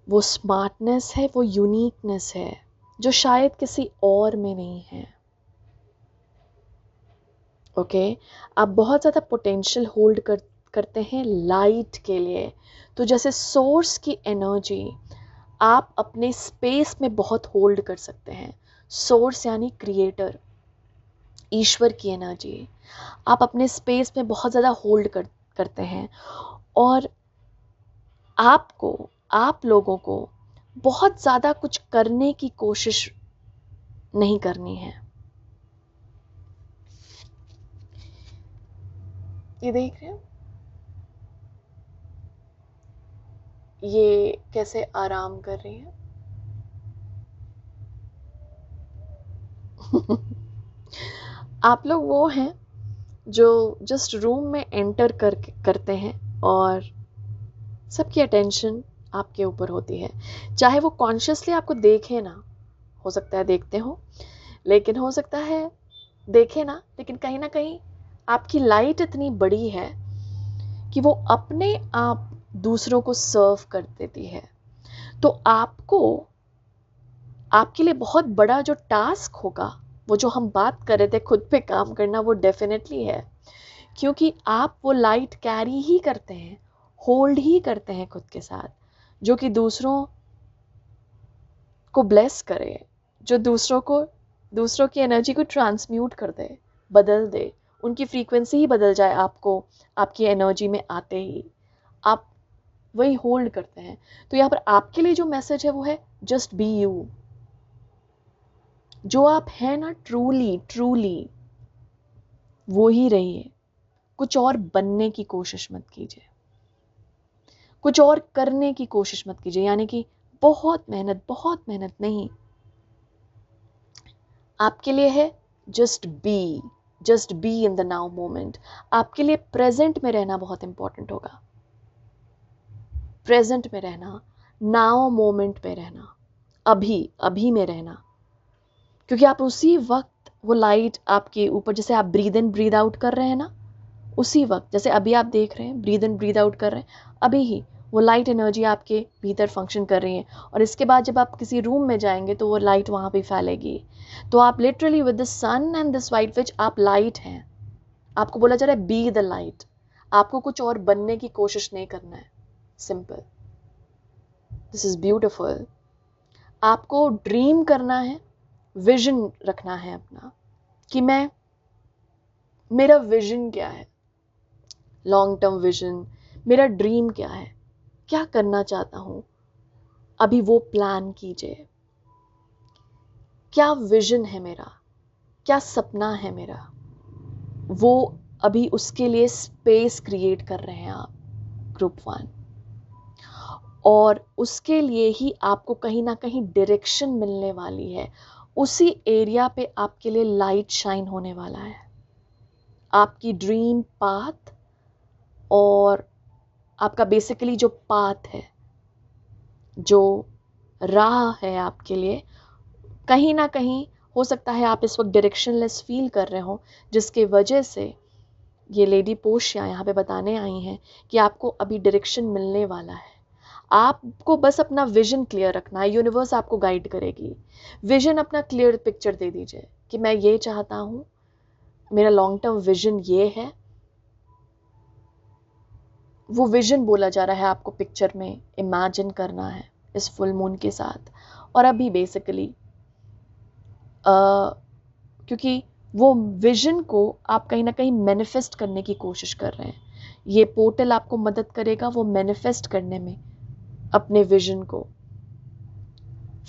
वो स्मार्टनेस है, वो यूनिकनेस है जो शायद किसी और में नहीं है। ओके, आप बहुत ज़्यादा पोटेंशियल होल्ड करते हैं लाइट के लिए। तो जैसे सोर्स की एनर्जी आप अपने स्पेस में बहुत होल्ड कर सकते हैं। सोर्स यानी क्रिएटर, ईश्वर की एनर्जी आप अपने स्पेस में बहुत ज़्यादा होल्ड करते हैं, और आप लोगों को बहुत ज़्यादा कुछ करने की कोशिश नहीं करनी है। ये देख रहे हो, ये कैसे आराम कर रही है। आप लोग वो हैं जो जस्ट रूम में एंटर करते हैं और सबकी अटेंशन आपके ऊपर होती है, चाहे वो कॉन्शियसली आपको देखे ना, हो सकता है देखते हो, लेकिन हो सकता है देखे ना, लेकिन कहीं ना कहीं आपकी लाइट इतनी बड़ी है कि वो अपने आप दूसरों को सर्व कर देती है। तो आपके लिए बहुत बड़ा जो टास्क होगा, वो जो हम बात कर रहे थे खुद पे काम करना, वो डेफिनेटली है, क्योंकि आप वो लाइट कैरी ही करते हैं, होल्ड ही करते हैं खुद के साथ, जो कि दूसरों को ब्लेस करे, जो दूसरों की एनर्जी को ट्रांसम्यूट कर दे, बदल दे, उनकी फ्रीक्वेंसी ही बदल जाए आपको, आपकी एनर्जी में आते ही आप वही होल्ड करते हैं। तो यहाँ पर आपके लिए जो मैसेज है वो है जस्ट बी यू, जो आप हैं ना, ट्रूली वो ही रहिए। कुछ और बनने की कोशिश मत कीजिए, कुछ और करने की कोशिश मत कीजिए, यानी कि बहुत मेहनत नहीं। आपके लिए है just be in the now moment. आपके लिए प्रेजेंट में रहना बहुत इंपॉर्टेंट होगा, प्रेजेंट में रहना, नाउ मोमेंट में रहना, अभी में रहना, क्योंकि आप उसी वक्त वो लाइट आपके ऊपर, जैसे आप ब्रीद इन ब्रीद आउट कर रहे हैं ना, उसी वक्त जैसे अभी आप देख रहे हैं ब्रीद इन ब्रीद आउट कर रहे हैं, अभी ही वो लाइट एनर्जी आपके भीतर फंक्शन कर रही है, और इसके बाद जब आप किसी रूम में जाएंगे तो वो लाइट वहाँ पे फैलेगी। तो आप literally with the sun and this white which आप लाइट हैं। आपको बोला जा रहा है बी द लाइट। आपको कुछ और बनने की कोशिश नहीं करना है, सिंपल। This is beautiful. आपको ड्रीम करना है, विजन रखना है अपना कि मेरा विजन क्या है, लॉन्ग टर्म विजन, मेरा ड्रीम क्या है, क्या करना चाहता हूं, अभी वो प्लान कीजिए। क्या विजन है मेरा, क्या सपना है मेरा, वो अभी उसके लिए स्पेस क्रिएट कर रहे हैं आप, ग्रुप 1। और उसके लिए ही आपको कहीं ना कहीं डायरेक्शन मिलने वाली है। उसी एरिया पे आपके लिए लाइट शाइन होने वाला है। आपकी ड्रीम पाथ और आपका बेसिकली जो पाथ है, जो राह है आपके लिए, कहीं ना कहीं हो सकता है आप इस वक्त डायरेक्शनलेस फील कर रहे हो, जिसके वजह से ये लेडी पोशिया यहाँ पे बताने आई हैं कि आपको अभी डायरेक्शन मिलने वाला है। आपको बस अपना विजन क्लियर रखना है, यूनिवर्स आपको गाइड करेगी। विजन अपना क्लियर पिक्चर दे दीजिए कि मैं ये चाहता हूँ, मेरा लॉन्ग टर्म विजन ये है। वो विजन बोला जा रहा है आपको पिक्चर में इमेजिन करना है इस फुल मून के साथ। और अभी बेसिकली क्योंकि वो विजन को आप कहीं ना कहीं मैनिफेस्ट करने की कोशिश कर रहे हैं, ये पोर्टल आपको मदद करेगा वो मैनिफेस्ट करने में, अपने विजन को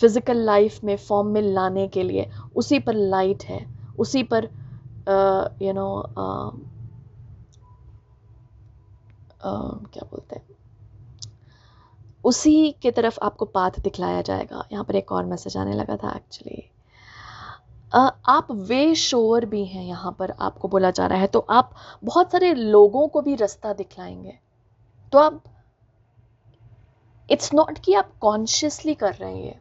फिजिकल लाइफ में फॉर्म में लाने के लिए। उसी पर लाइट है, उसी पर क्या बोलते हैं, उसी के तरफ आपको पाथ दिखलाया जाएगा। यहाँ पर एक और मैसेज आने लगा था एक्चुअली। आप वे शोर भी हैं यहाँ पर, आपको बोला जा रहा है। तो आप बहुत सारे लोगों को भी रास्ता दिखलाएंगे। तो आप, इट्स नॉट कि आप कॉन्शियसली कर रहे हैं, ये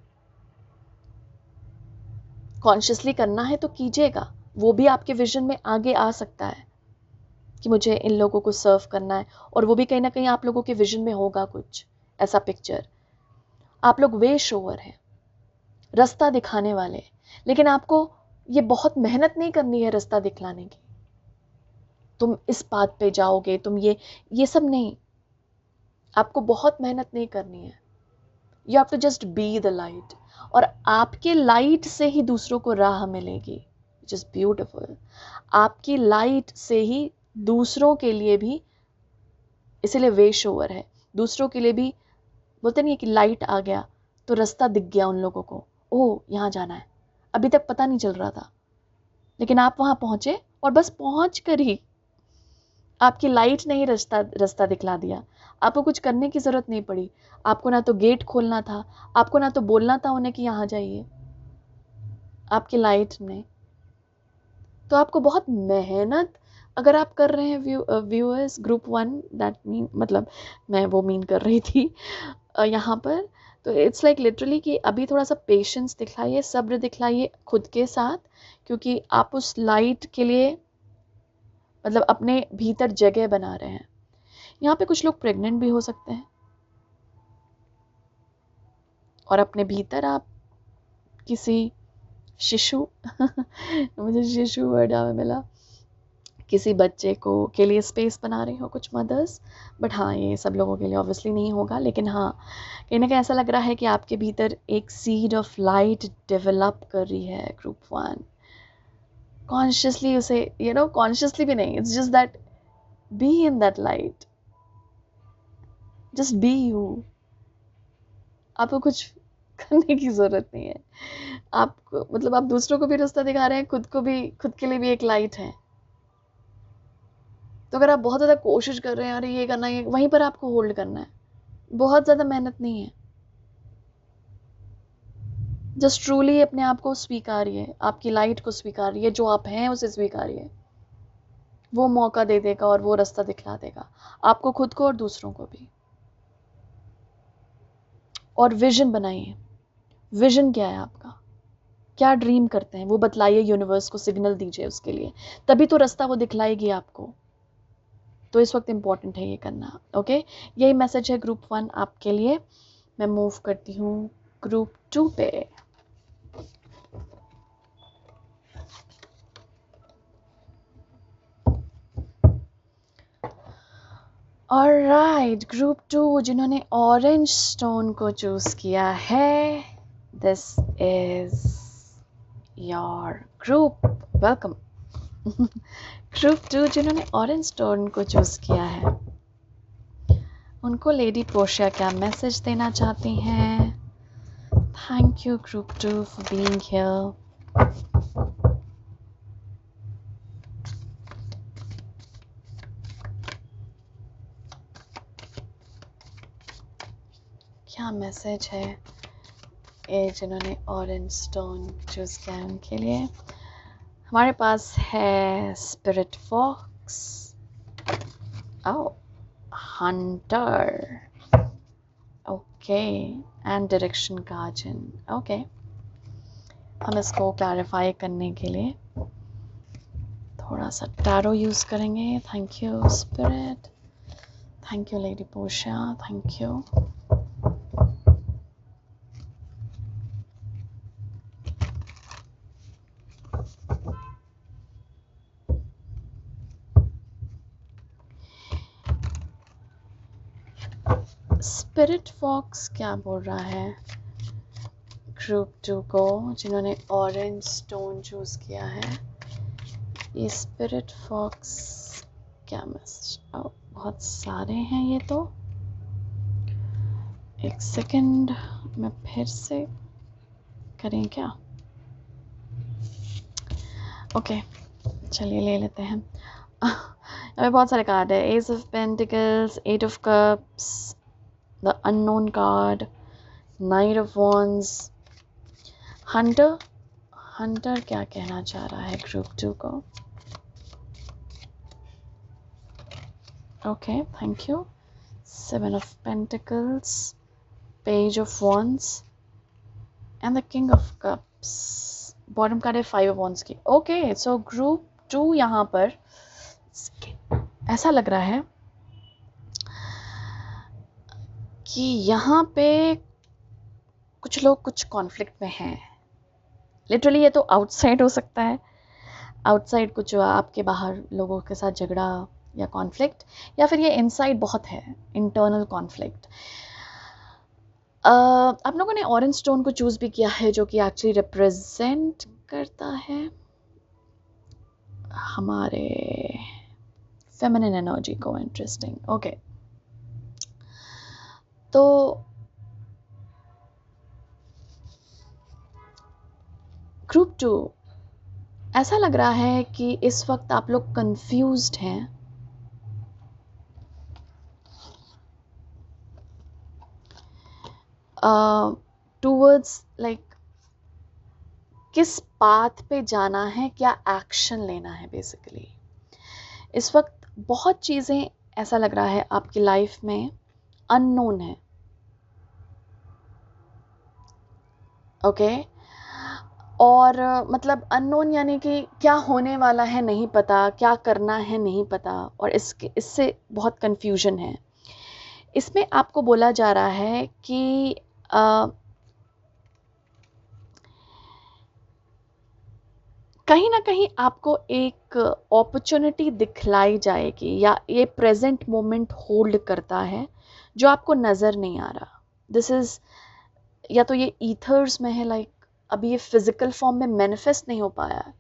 कॉन्शियसली करना है तो कीजिएगा, वो भी आपके विजन में आगे आ सकता है कि मुझे इन लोगों को सर्व करना है, और वो भी कहीं ना कहीं आप लोगों के विजन में होगा कुछ ऐसा पिक्चर। आप लोग वे शोवर हैं, रास्ता दिखाने वाले, लेकिन आपको ये बहुत मेहनत नहीं करनी है रास्ता दिखलाने की। तुम इस बात पे जाओगे, तुम ये सब नहीं, आपको बहुत मेहनत नहीं करनी है। You have to just be the light, और आपके लाइट से ही दूसरों को राह मिलेगी। Just beautiful. आपकी लाइट से ही दूसरों के लिए भी, इसीलिए वे शोवर है, दूसरों के लिए भी बोलते नहीं है कि लाइट आ गया तो रास्ता दिख गया उन लोगों को, ओह यहाँ जाना है, अभी तक पता नहीं चल रहा था, लेकिन आप वहां पहुंचे और बस पहुंच कर ही आपकी लाइट ने ही रास्ता दिखला दिया। आपको कुछ करने की जरूरत नहीं पड़ी। आपको ना तो गेट खोलना था, आपको ना तो बोलना था उन्हें कि यहाँ जाइए, आपकी लाइट ने। तो आपको बहुत मेहनत अगर आप कर रहे हैं व्यूअर्स, ग्रुप 1, दैट मीन, मतलब मैं वो मीन कर रही थी यहाँ पर। तो इट्स लाइक लिटरली कि अभी थोड़ा सा पेशेंस दिखलाइए, सब्र दिखलाइए खुद के साथ, क्योंकि आप उस लाइट के लिए मतलब अपने भीतर जगह बना रहे हैं। यहाँ पे कुछ लोग प्रेग्नेंट भी हो सकते हैं, और अपने भीतर आप किसी शिशु मुझे शिशु वर्ड यहाँ मिला, किसी बच्चे को के लिए स्पेस बना रही हो कुछ मदर्स। बट हाँ, ये सब लोगों के लिए ऑब्वियसली नहीं होगा, लेकिन हाँ कहीं ना कहीं ऐसा लग रहा है कि आपके भीतर एक सीड ऑफ लाइट डेवलप कर रही है ग्रुप 1। कॉन्शियसली उसे, कॉन्शियसली भी नहीं, it's just that be in that light, just be you. आपको कुछ करने की जरूरत नहीं है। आपको मतलब आप दूसरों को भी रास्ता दिखा रहे हैं, खुद को भी, खुद के लिए भी एक लाइट है। तो अगर आप बहुत ज़्यादा कोशिश कर रहे हैं, अरे ये करना है, वहीं पर आपको होल्ड करना है, बहुत ज़्यादा मेहनत नहीं है। जस्ट ट्रूली अपने आप को स्वीकारिए, आपकी लाइट को स्वीकारिए, जो आप हैं उसे स्वीकारिए। वो मौका दे देगा और वो रास्ता दिखला देगा आपको, खुद को और दूसरों को भी। और विजन बनाइए। विजन क्या है आपका, क्या ड्रीम करते हैं वो बतलाइए, यूनिवर्स को सिग्नल दीजिए उसके लिए, तभी तो रास्ता वो दिखलाएगी आपको। तो इस वक्त इम्पॉर्टेंट है ये करना। ओके, यही मैसेज है ग्रुप 1 आपके लिए। मैं मूव करती हूँ ग्रुप 2 पे। ऑलराइट, ग्रुप 2 जिन्होंने ऑरेंज स्टोन को चूज किया है, this is your group, welcome. Group 2 जिन्होंने ऑरेंज स्टोन को चूज किया है, उनको लेडी पोर्शिया क्या मैसेज देना चाहती हैं? Thank you group 2 for being here. क्या मैसेज है ये जिन्होंने ऑरेंज स्टोन चूज किया है उनके लिए? हमारे पास है spirit fox, hunter, okay, and direction guardian. Okay, हम इसको क्लैरिफाई करने के लिए थोड़ा सा टैरो यूज करेंगे। Thank you spirit, thank you lady Portia, thank you. Spirit fox क्या बोल रहा है ग्रुप 2 को जिन्होंने ऑरेंज स्टोन चूज किया है? ये स्पिरिट फॉक्स क्या मैसेज? बहुत सारे हैं ये तो। एक सेकंड, मैं फिर से करें क्या? ओके, चलिए ले लेते हैं। अभी बहुत सारे कार्ड है, ace of pentacles, eight of cups, the unknown card, knight of wands, hunter. Hunter क्या कहना चाह रहा है ग्रुप 2 को? Okay, thank you. Seven of pentacles, page of wands and the king of cups. Bottom card है five of wands की। Okay, so group 2 यहाँ पर ऐसा लग रहा है कि यहाँ पे कुछ लोग कुछ कॉन्फ्लिक्ट में हैं। लिटरली ये तो आउटसाइड हो सकता है, आउटसाइड कुछ आपके बाहर लोगों के साथ झगड़ा या कॉन्फ्लिक्ट, या फिर ये इनसाइड बहुत है, इंटरनल कॉन्फ्लिक्ट। आप लोगों ने ऑरेंज स्टोन को चूज भी किया है जो कि एक्चुअली रिप्रेजेंट करता है हमारे फेमिनिन एनर्जी को। इंटरेस्टिंग। ओके, तो ग्रुप 2 ऐसा लग रहा है कि इस वक्त आप लोग कंफ्यूज्ड हैं टूवर्ड्स लाइक किस पाथ पे जाना है, क्या एक्शन लेना है। बेसिकली इस वक्त बहुत चीज़ें ऐसा लग रहा है आपकी लाइफ में अननोन है। ओके, और मतलब अननोन यानी कि क्या होने वाला है नहीं पता, क्या करना है नहीं पता, और इससे बहुत कंफ्यूजन है। इसमें आपको बोला जा रहा है कि कहीं ना कहीं आपको एक अपॉर्चुनिटी दिखलाई जाएगी, या ये प्रेजेंट मोमेंट होल्ड करता है जो आपको नज़र नहीं आ रहा। दिस इज़, या तो ये ईथर्स में है, लाइक अभी ये फिजिकल फॉर्म में मैनिफेस्ट नहीं हो पाया है,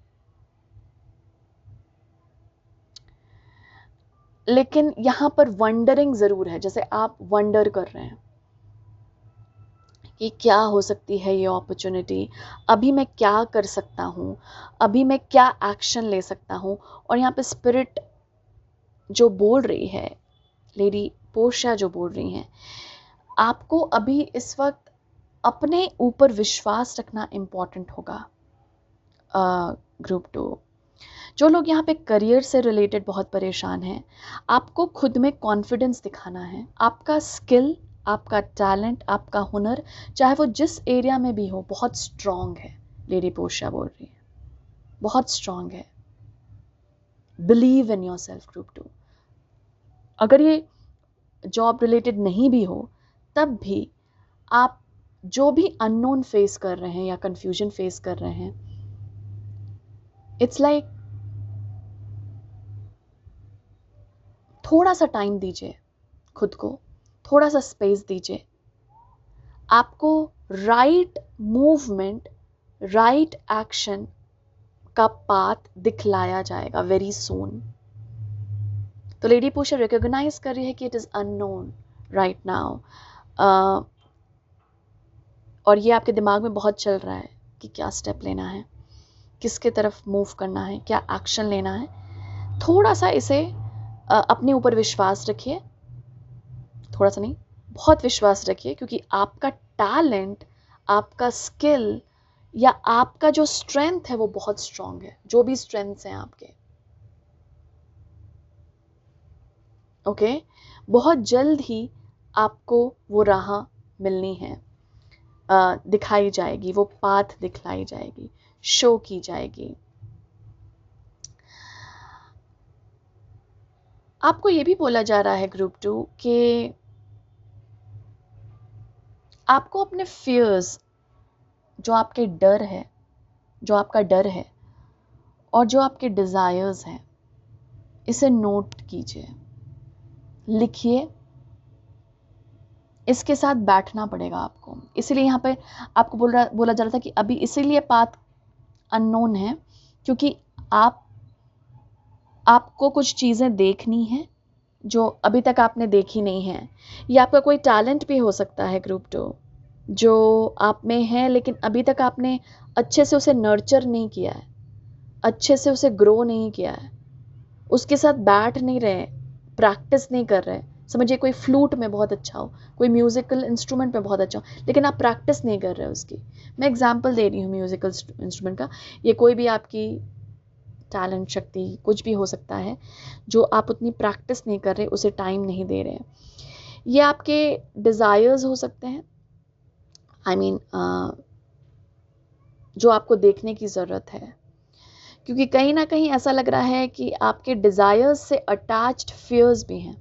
लेकिन यहाँ पर वंडरिंग ज़रूर है। जैसे आप वंडर कर रहे हैं कि क्या हो सकती है ये अपॉर्चुनिटी, अभी मैं क्या कर सकता हूँ, अभी मैं क्या एक्शन ले सकता हूँ। और यहाँ पे स्पिरिट जो बोल रही है, लेडी पोर्शिया जो बोल रही हैं, आपको अभी इस वक्त अपने ऊपर विश्वास रखना इम्पॉर्टेंट होगा। ग्रुप 2 जो लोग यहाँ पे करियर से रिलेटेड बहुत परेशान हैं, आपको खुद में कॉन्फिडेंस दिखाना है। आपका स्किल, आपका टैलेंट, आपका हुनर, चाहे वो जिस एरिया में भी हो, बहुत स्ट्रॉन्ग है। लेडी पोर्शिया बोल रही है, बहुत स्ट्रॉन्ग है। Believe in your self group 2। अगर ये जॉब रिलेटेड नहीं भी हो, तब भी आप जो भी अननोन फेस कर रहे हैं या कंफ्यूजन फेस कर रहे हैं, इट्स लाइक थोड़ा सा टाइम दीजिए खुद को, थोड़ा सा स्पेस दीजिए। आपको राइट मूवमेंट, राइट एक्शन का पाथ दिखलाया जाएगा वेरी सून। तो लेडी पुशर रिकॉग्नाइज कर रही है कि it is unknown right now, और ये आपके दिमाग में बहुत चल रहा है कि क्या स्टेप लेना है, किसके तरफ मूव करना है, क्या एक्शन लेना है। थोड़ा सा इसे अपने ऊपर विश्वास रखिए, थोड़ा सा नहीं, बहुत विश्वास रखिए, क्योंकि आपका टैलेंट, आपका स्किल या आपका जो स्ट्रेंथ है वो बहुत स्ट्रांग है, जो भी स्ट्रेंथ्स हैं आपके। ओके, बहुत जल्द ही आपको वो राह मिलनी है, दिखाई जाएगी, वो पाथ दिखलाई जाएगी, शो की जाएगी। आपको ये भी बोला जा रहा है ग्रुप 2 कि आपको अपने फियर्स, जो आपके डर है, जो आपका डर है और जो आपके डिजायर्स हैं, इसे नोट कीजिए, लिखिए। इसके साथ बैठना पड़ेगा आपको। इसीलिए यहाँ पे आपको बोला जा रहा था कि अभी इसीलिए पाथ अननोन है, क्योंकि आपको कुछ चीज़ें देखनी हैं जो अभी तक आपने देखी नहीं है। या आपका कोई टैलेंट भी हो सकता है ग्रुप 2, जो आप में है लेकिन अभी तक आपने अच्छे से उसे नर्चर नहीं किया है, अच्छे से उसे ग्रो नहीं किया है, उसके साथ बैठ नहीं रहे, प्रैक्टिस नहीं कर रहे। समझिए कोई फ्लूट में बहुत अच्छा हो, कोई म्यूजिकल इंस्ट्रूमेंट में बहुत अच्छा हो, लेकिन आप प्रैक्टिस नहीं कर रहे हो उसकी। मैं एग्जांपल दे रही हूँ म्यूजिकल इंस्ट्रूमेंट का, ये कोई भी आपकी टैलेंट, शक्ति कुछ भी हो सकता है, जो आप उतनी प्रैक्टिस नहीं कर रहे, उसे टाइम नहीं दे रहे हैं। ये आपके डिज़ायर्स हो सकते हैं, आई मीन जो आपको देखने की ज़रूरत है, क्योंकि कहीं ना कहीं ऐसा लग रहा है कि आपके डिज़ायर्स से अटैच्ड फियर्स भी हैं,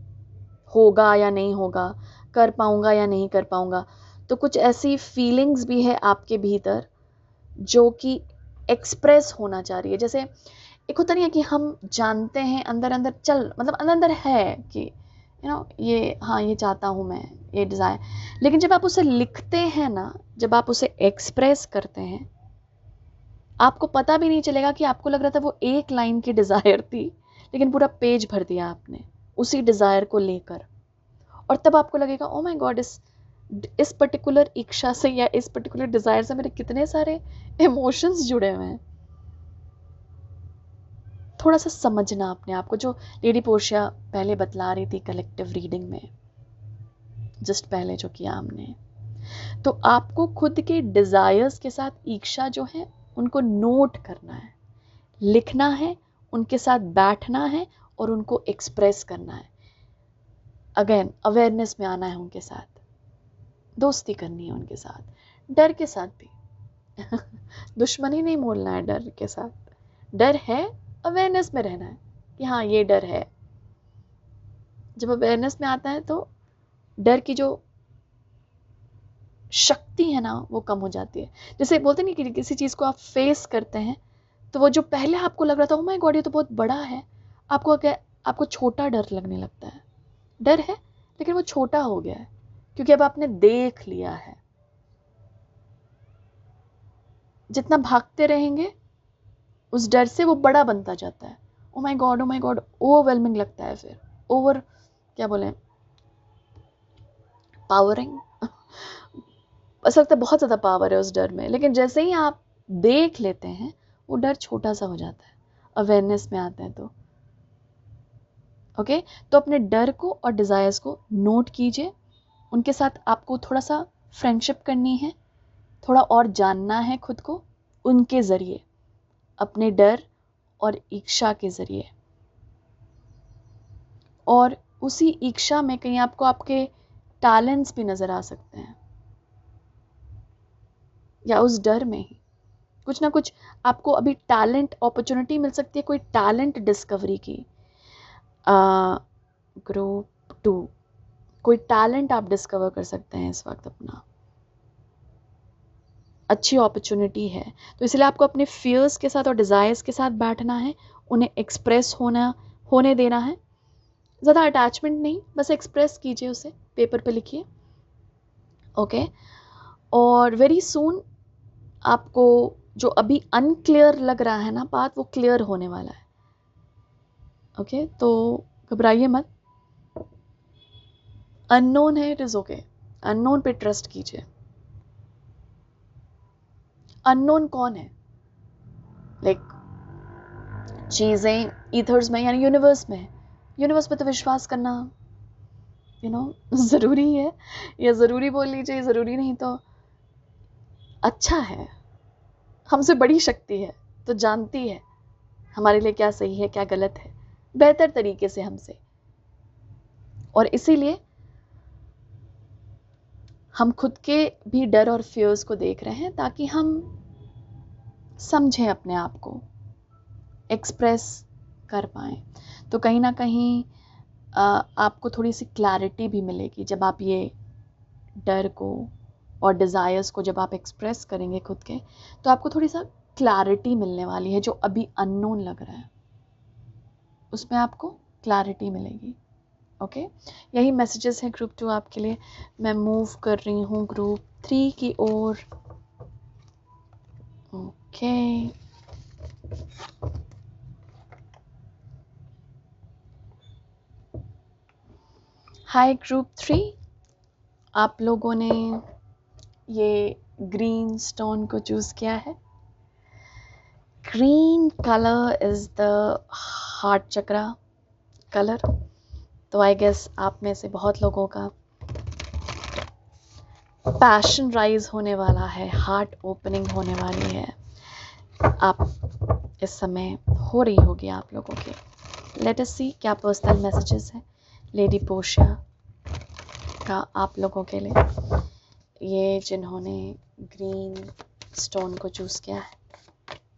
होगा या नहीं होगा, कर पाऊंगा या नहीं कर पाऊंगा। तो कुछ ऐसी फीलिंग्स भी है आपके भीतर जो कि एक्सप्रेस होना चाह रही है। जैसे एक होता नहीं है कि हम जानते हैं अंदर अंदर, चल मतलब अंदर अंदर है कि ये हाँ ये चाहता हूँ मैं, ये डिज़ायर, लेकिन जब आप उसे लिखते हैं ना, जब आप उसे एक्सप्रेस करते हैं, आपको पता भी नहीं चलेगा कि आपको लग रहा था वो एक लाइन की डिज़ायर थी, लेकिन पूरा पेज भर दिया आपने उसी डिज़ायर को लेकर। और तब आपको लगेगा ओ माय गॉड, इस पर्टिकुलर इच्छा से या इस पर्टिकुलर डिज़ायर से मेरे कितने सारे इमोशंस जुड़े हुए हैं। थोड़ा सा समझना अपने आप को, जो लेडी पोर्शिया पहले बतला रही थी कलेक्टिव रीडिंग में, जस्ट पहले जो किया हमने। तो आपको खुद के डिज़ायर्स के साथ इच्छा जो है उनको नोट करना है, लिखना है, उनके साथ बैठना है और उनको एक्सप्रेस करना है। अगेन अवेयरनेस में आना है, उनके साथ दोस्ती करनी है, उनके साथ, डर के साथ भी दुश्मनी नहीं मोलना है डर के साथ। डर है, अवेयरनेस में रहना है कि हाँ ये डर है। जब अवेयरनेस में आता है तो डर की जो शक्ति है ना वो कम हो जाती है। जैसे बोलते नहीं कि किसी चीज़ को आप फेस करते हैं तो वो जो पहले आपको लग रहा था ओ माय गॉड ये तो बहुत बड़ा है, आपको छोटा डर लगने लगता है। डर है लेकिन वो छोटा हो गया है, क्योंकि अब आपने देख लिया है। जितना भागते रहेंगे उस डर से वो बड़ा बनता जाता है। ओ माय गॉड ओवरवेलमिंग लगता है, फिर ओवर क्या बोले, पावरिंग ऐसा लगता है बहुत ज़्यादा पावर है उस डर में। लेकिन जैसे ही आप देख लेते हैं वो डर छोटा सा हो जाता है, अवेयरनेस में आते हैं तो। ओके, तो अपने डर को और डिज़ायर्स को नोट कीजिए, उनके साथ आपको थोड़ा सा फ्रेंडशिप करनी है, थोड़ा और जानना है खुद को उनके ज़रिए, अपने डर और इच्छा के ज़रिए। और उसी इच्छा में कहीं आपको आपके टैलेंट्स भी नज़र आ सकते हैं, या उस डर में ही कुछ ना कुछ आपको अभी टैलेंट अपॉर्चुनिटी मिल सकती है, कोई टैलेंट डिस्कवरी की। ग्रुप 2, कोई टैलेंट आप डिस्कवर कर सकते हैं इस वक्त अपना, अच्छी अपॉर्चुनिटी है। तो इसलिए आपको अपने फियर्स के साथ और डिज़ायर्स के साथ बैठना है, उन्हें एक्सप्रेस होने देना है। ज़्यादा अटैचमेंट नहीं, बस एक्सप्रेस कीजिए उसे, पेपर पे लिखिए, ओके। और वेरी सून आपको जो अभी अनक्लियर लग रहा है ना बात, वो क्लियर होने वाला है, ओके। तो घबराइए मत, अननोन है, इट इज़ ओके, अननोन पे ट्रस्ट कीजिए। अननोन कौन है? लाइक चीज़ें ईथर्स में यानी यूनिवर्स में, यूनिवर्स पे तो विश्वास करना ज़रूरी है, या ज़रूरी बोल लीजिए, ज़रूरी नहीं तो अच्छा है। हमसे बड़ी शक्ति है, तो जानती है हमारे लिए क्या सही है क्या गलत है, बेहतर तरीके से हमसे। और इसीलिए हम खुद के भी डर और फियर्स को देख रहे हैं, ताकि हम समझें अपने आप को, एक्सप्रेस कर पाएँ। तो कहीं ना कहीं आपको थोड़ी सी क्लैरिटी भी मिलेगी जब आप ये डर को और डिज़ायर्स को जब आप एक्सप्रेस करेंगे खुद के, तो आपको थोड़ी सा क्लैरिटी मिलने वाली है। जो अभी अननोन लग रहा है उसमें आपको क्लैरिटी मिलेगी, ओके। यही मैसेजेस हैं ग्रुप 2 आपके लिए। मैं मूव कर रही हूँ ग्रुप 3 की ओर, ओके। हाय ग्रुप 3, आप लोगों ने ये ग्रीन स्टोन को चूज़ किया है। Green colour is the heart chakra colour. तो आई गेस आप में से बहुत लोगों का पैशन राइज होने वाला है, हार्ट ओपनिंग होने वाली है, आप इस समय हो रही होगी आप लोगों के। लेट अस सी क्या पर्सनल मैसेजेस हैं लेडी पोर्शिया का आप लोगों के लिए, ये जिन्होंने ग्रीन स्टोन को चूज़ किया है।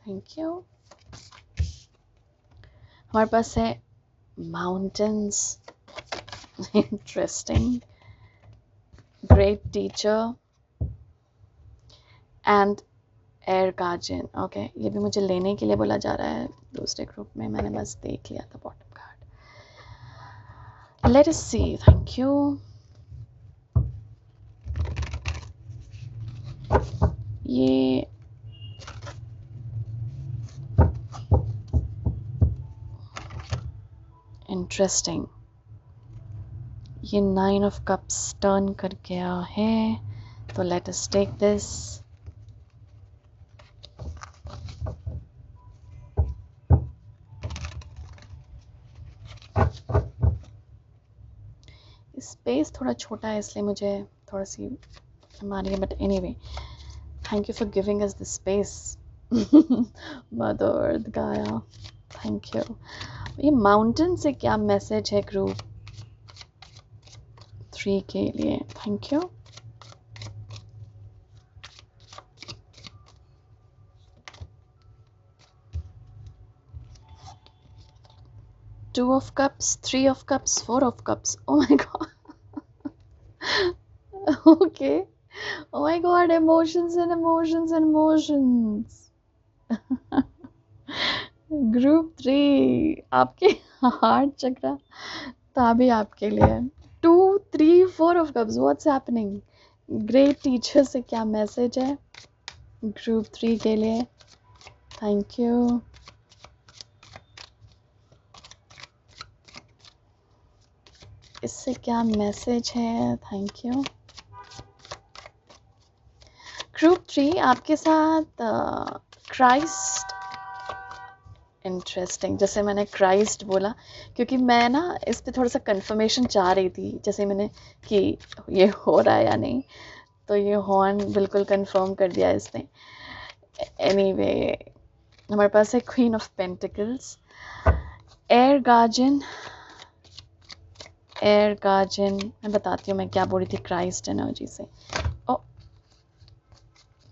Thank you. हमारे पास है mountains, interesting, great teacher and air guardian, okay. ये भी मुझे लेने के लिए बोला जा रहा है दूसरे ग्रुप में, मैंने बस देख लिया था bottom card. Let us see, thank you. ये इंटरेस्टिंग, ये 9 ऑफ कप्स टर्न कर गया है, तो let us take this. Space थोड़ा छोटा है इसलिए मुझे थोड़ा सी हमारी है, but anyway thank you for giving us the space mother earth Gaia, thank you. ये माउंटेन से क्या मैसेज है ग्रुप 3 के लिए? Thank you. Two of cups, 3 of cups, 4 of cups. Oh my god. Okay. Oh my god, emotions and emotions and emotions. Group 3, आपके heart चक्रा तभी आपके लिए 2, 3, 4 of cups. What's happening? Great teacher से क्या message है group 3 के लिए? Thank you. इससे क्या मैसेज है? Thank you. ग्रुप 3 आपके साथ क्राइस्ट, इंटरेस्टिंग। जैसे मैंने क्राइस्ट बोला क्योंकि मैं ना इस पे थोड़ा सा कंफर्मेशन चाह रही थी, जैसे मैंने कि ये हो रहा है या नहीं, तो ये हॉर्न बिल्कुल कंफर्म कर दिया इसने। एनीवे हमारे पास है queen of pentacles, air guardian. Air guardian मैं बताती हूँ मैं क्या बोल रही थी क्राइस्ट एनर्जी से। ओ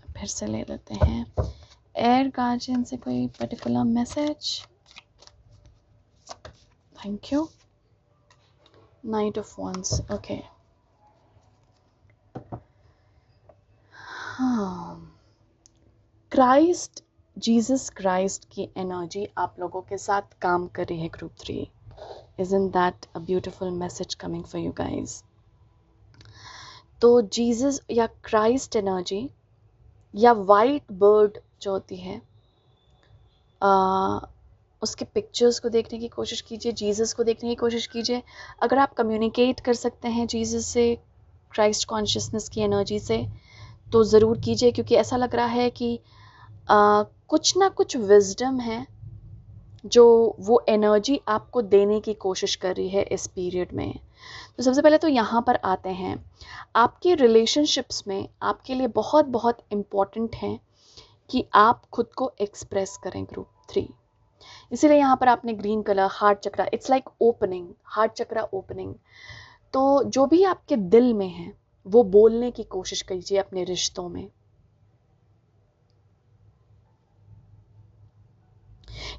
फिर से ले लेते हैं एयर गार्जियन से कोई particular message. Thank you. Night of wands, okay. हाँ, क्राइस्ट, जीसस क्राइस्ट की एनर्जी आप लोगों के साथ काम कर रही है group 3। Isn't that a beautiful message coming for you guys? तो जीसस या क्राइस्ट एनर्जी या वाइट बर्ड जो होती है, उसके पिक्चर्स को देखने की कोशिश कीजिए, जीसस को देखने की कोशिश कीजिए। अगर आप कम्युनिकेट कर सकते हैं जीसस से, क्राइस्ट कॉन्शियसनेस की एनर्जी से, तो ज़रूर कीजिए, क्योंकि ऐसा लग रहा है कि कुछ ना कुछ विजडम है जो वो एनर्जी आपको देने की कोशिश कर रही है इस पीरियड में। तो सबसे पहले तो यहाँ पर आते हैं, आपके रिलेशनशिप्स में आपके लिए बहुत बहुत इम्पॉर्टेंट है कि आप खुद को एक्सप्रेस करें ग्रुप 3। इसीलिए यहाँ पर आपने green colour, heart chakra, it's like opening, heart chakra opening. तो जो भी आपके दिल में है वो बोलने की कोशिश कीजिए अपने रिश्तों में।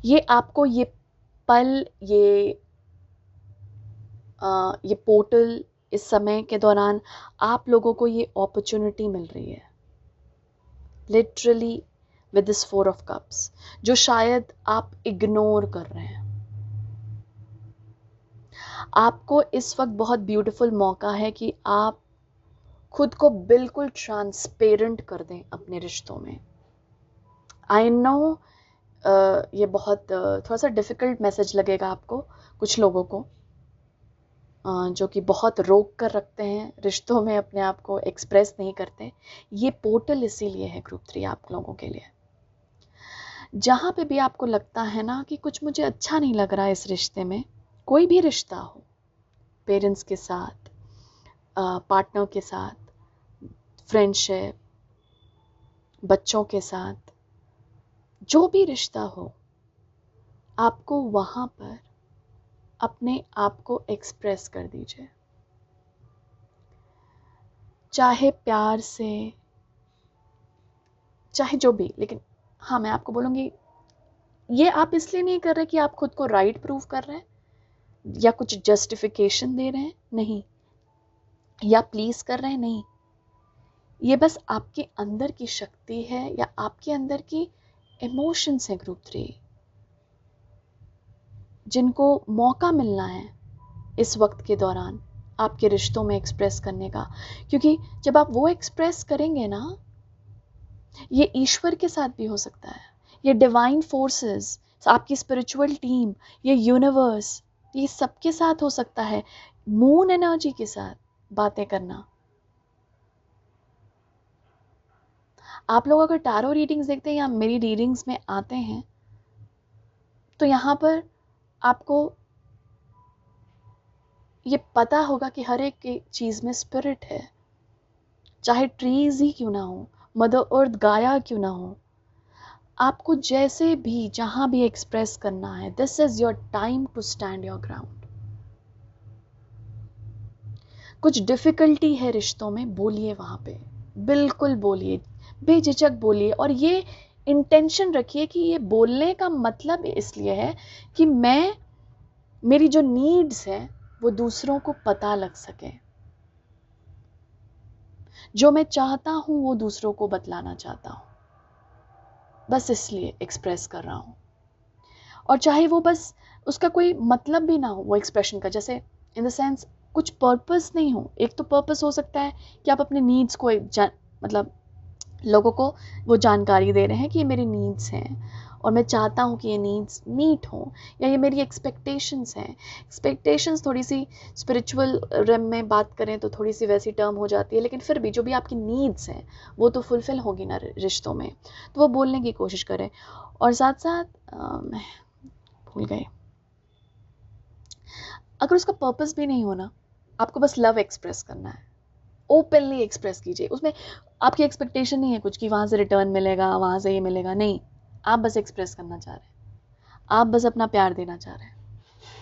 ये आपको ये पल, ये पोर्टल, इस समय के दौरान आप लोगों को ये अपॉर्चुनिटी मिल रही है literally with this 4 of cups, जो शायद आप इग्नोर कर रहे हैं। आपको इस वक्त बहुत ब्यूटीफुल मौका है कि आप खुद को बिल्कुल ट्रांसपेरेंट कर दें अपने रिश्तों में। आई नो ये बहुत थोड़ा सा डिफ़िकल्ट मैसेज लगेगा आपको, कुछ लोगों को जो कि बहुत रोक कर रखते हैं रिश्तों में, अपने आप को एक्सप्रेस नहीं करते। ये पोर्टल इसीलिए है ग्रुप 3 आप लोगों के लिए। जहाँ पे भी आपको लगता है ना कि कुछ मुझे अच्छा नहीं लग रहा है इस रिश्ते में, कोई भी रिश्ता हो, पेरेंट्स के साथ, पार्टनर के साथ, फ्रेंडशिप, बच्चों के साथ, जो भी रिश्ता हो, आपको वहाँ पर अपने आप को एक्सप्रेस कर दीजिए, चाहे प्यार से, चाहे जो भी। लेकिन हाँ, मैं आपको बोलूँगी, ये आप इसलिए नहीं कर रहे कि आप खुद को राइट प्रूव कर रहे हैं या कुछ जस्टिफिकेशन दे रहे हैं, नहीं, या प्लीज कर रहे हैं, नहीं। ये बस आपके अंदर की शक्ति है या आपके अंदर की इमोशंस है ग्रुप 3, जिनको मौका मिलना है इस वक्त के दौरान आपके रिश्तों में एक्सप्रेस करने का। क्योंकि जब आप वो एक्सप्रेस करेंगे ना, ये ईश्वर के साथ भी हो सकता है, ये डिवाइन फोर्सेस, आपकी स्पिरिचुअल टीम, ये यूनिवर्स, ये सबके साथ हो सकता है। मून एनर्जी के साथ बातें करना। आप लोग अगर टैरो रीडिंग्स देखते हैं या मेरी रीडिंग्स में आते हैं, तो यहाँ पर आपको ये पता होगा कि हर एक की चीज़ में स्पिरिट है, चाहे ट्रीज ही क्यों ना हो, मदर अर्थ गाया क्यों ना हो। आपको जैसे भी जहाँ भी एक्सप्रेस करना है, this is your time to stand your ground. कुछ डिफिकल्टी है रिश्तों में, बोलिए वहाँ पे, बिल्कुल बोलिए, बेझिझक बोलिए। और ये इंटेंशन रखिए कि ये बोलने का मतलब इसलिए है कि मेरी जो नीड्स है वो दूसरों को पता लग सके, जो मैं चाहता हूं वो दूसरों को बतलाना चाहता हूं, बस इसलिए एक्सप्रेस कर रहा हूं। और चाहे वो बस उसका कोई मतलब भी ना हो वो एक्सप्रेशन का, जैसे इन द सेंस कुछ पर्पस नहीं हो। एक तो पर्पस हो सकता है कि आप अपने नीड्स को मतलब लोगों को वो जानकारी दे रहे हैं कि ये मेरी नीड्स हैं और मैं चाहता हूँ कि ये नीड्स मीट हों, या ये मेरी एक्सपेक्टेशंस हैं। एक्सपेक्टेशंस थोड़ी सी स्पिरिचुअल रेम में बात करें तो थोड़ी सी वैसी टर्म हो जाती है, लेकिन फिर भी जो भी आपकी नीड्स हैं वो तो फुलफिल होगी ना रिश्तों में, तो वो बोलने की कोशिश करें। और साथ साथ मैं भूल गए, अगर उसका पर्पस भी नहीं होना, आपको बस लव एक्सप्रेस करना है, ओपनली एक्सप्रेस कीजिए। उसमें आपकी एक्सपेक्टेशन नहीं है कुछ कि वहाँ से रिटर्न मिलेगा, वहाँ से ये मिलेगा, नहीं। आप बस एक्सप्रेस करना चाह रहे हैं, आप बस अपना प्यार देना चाह रहे हैं,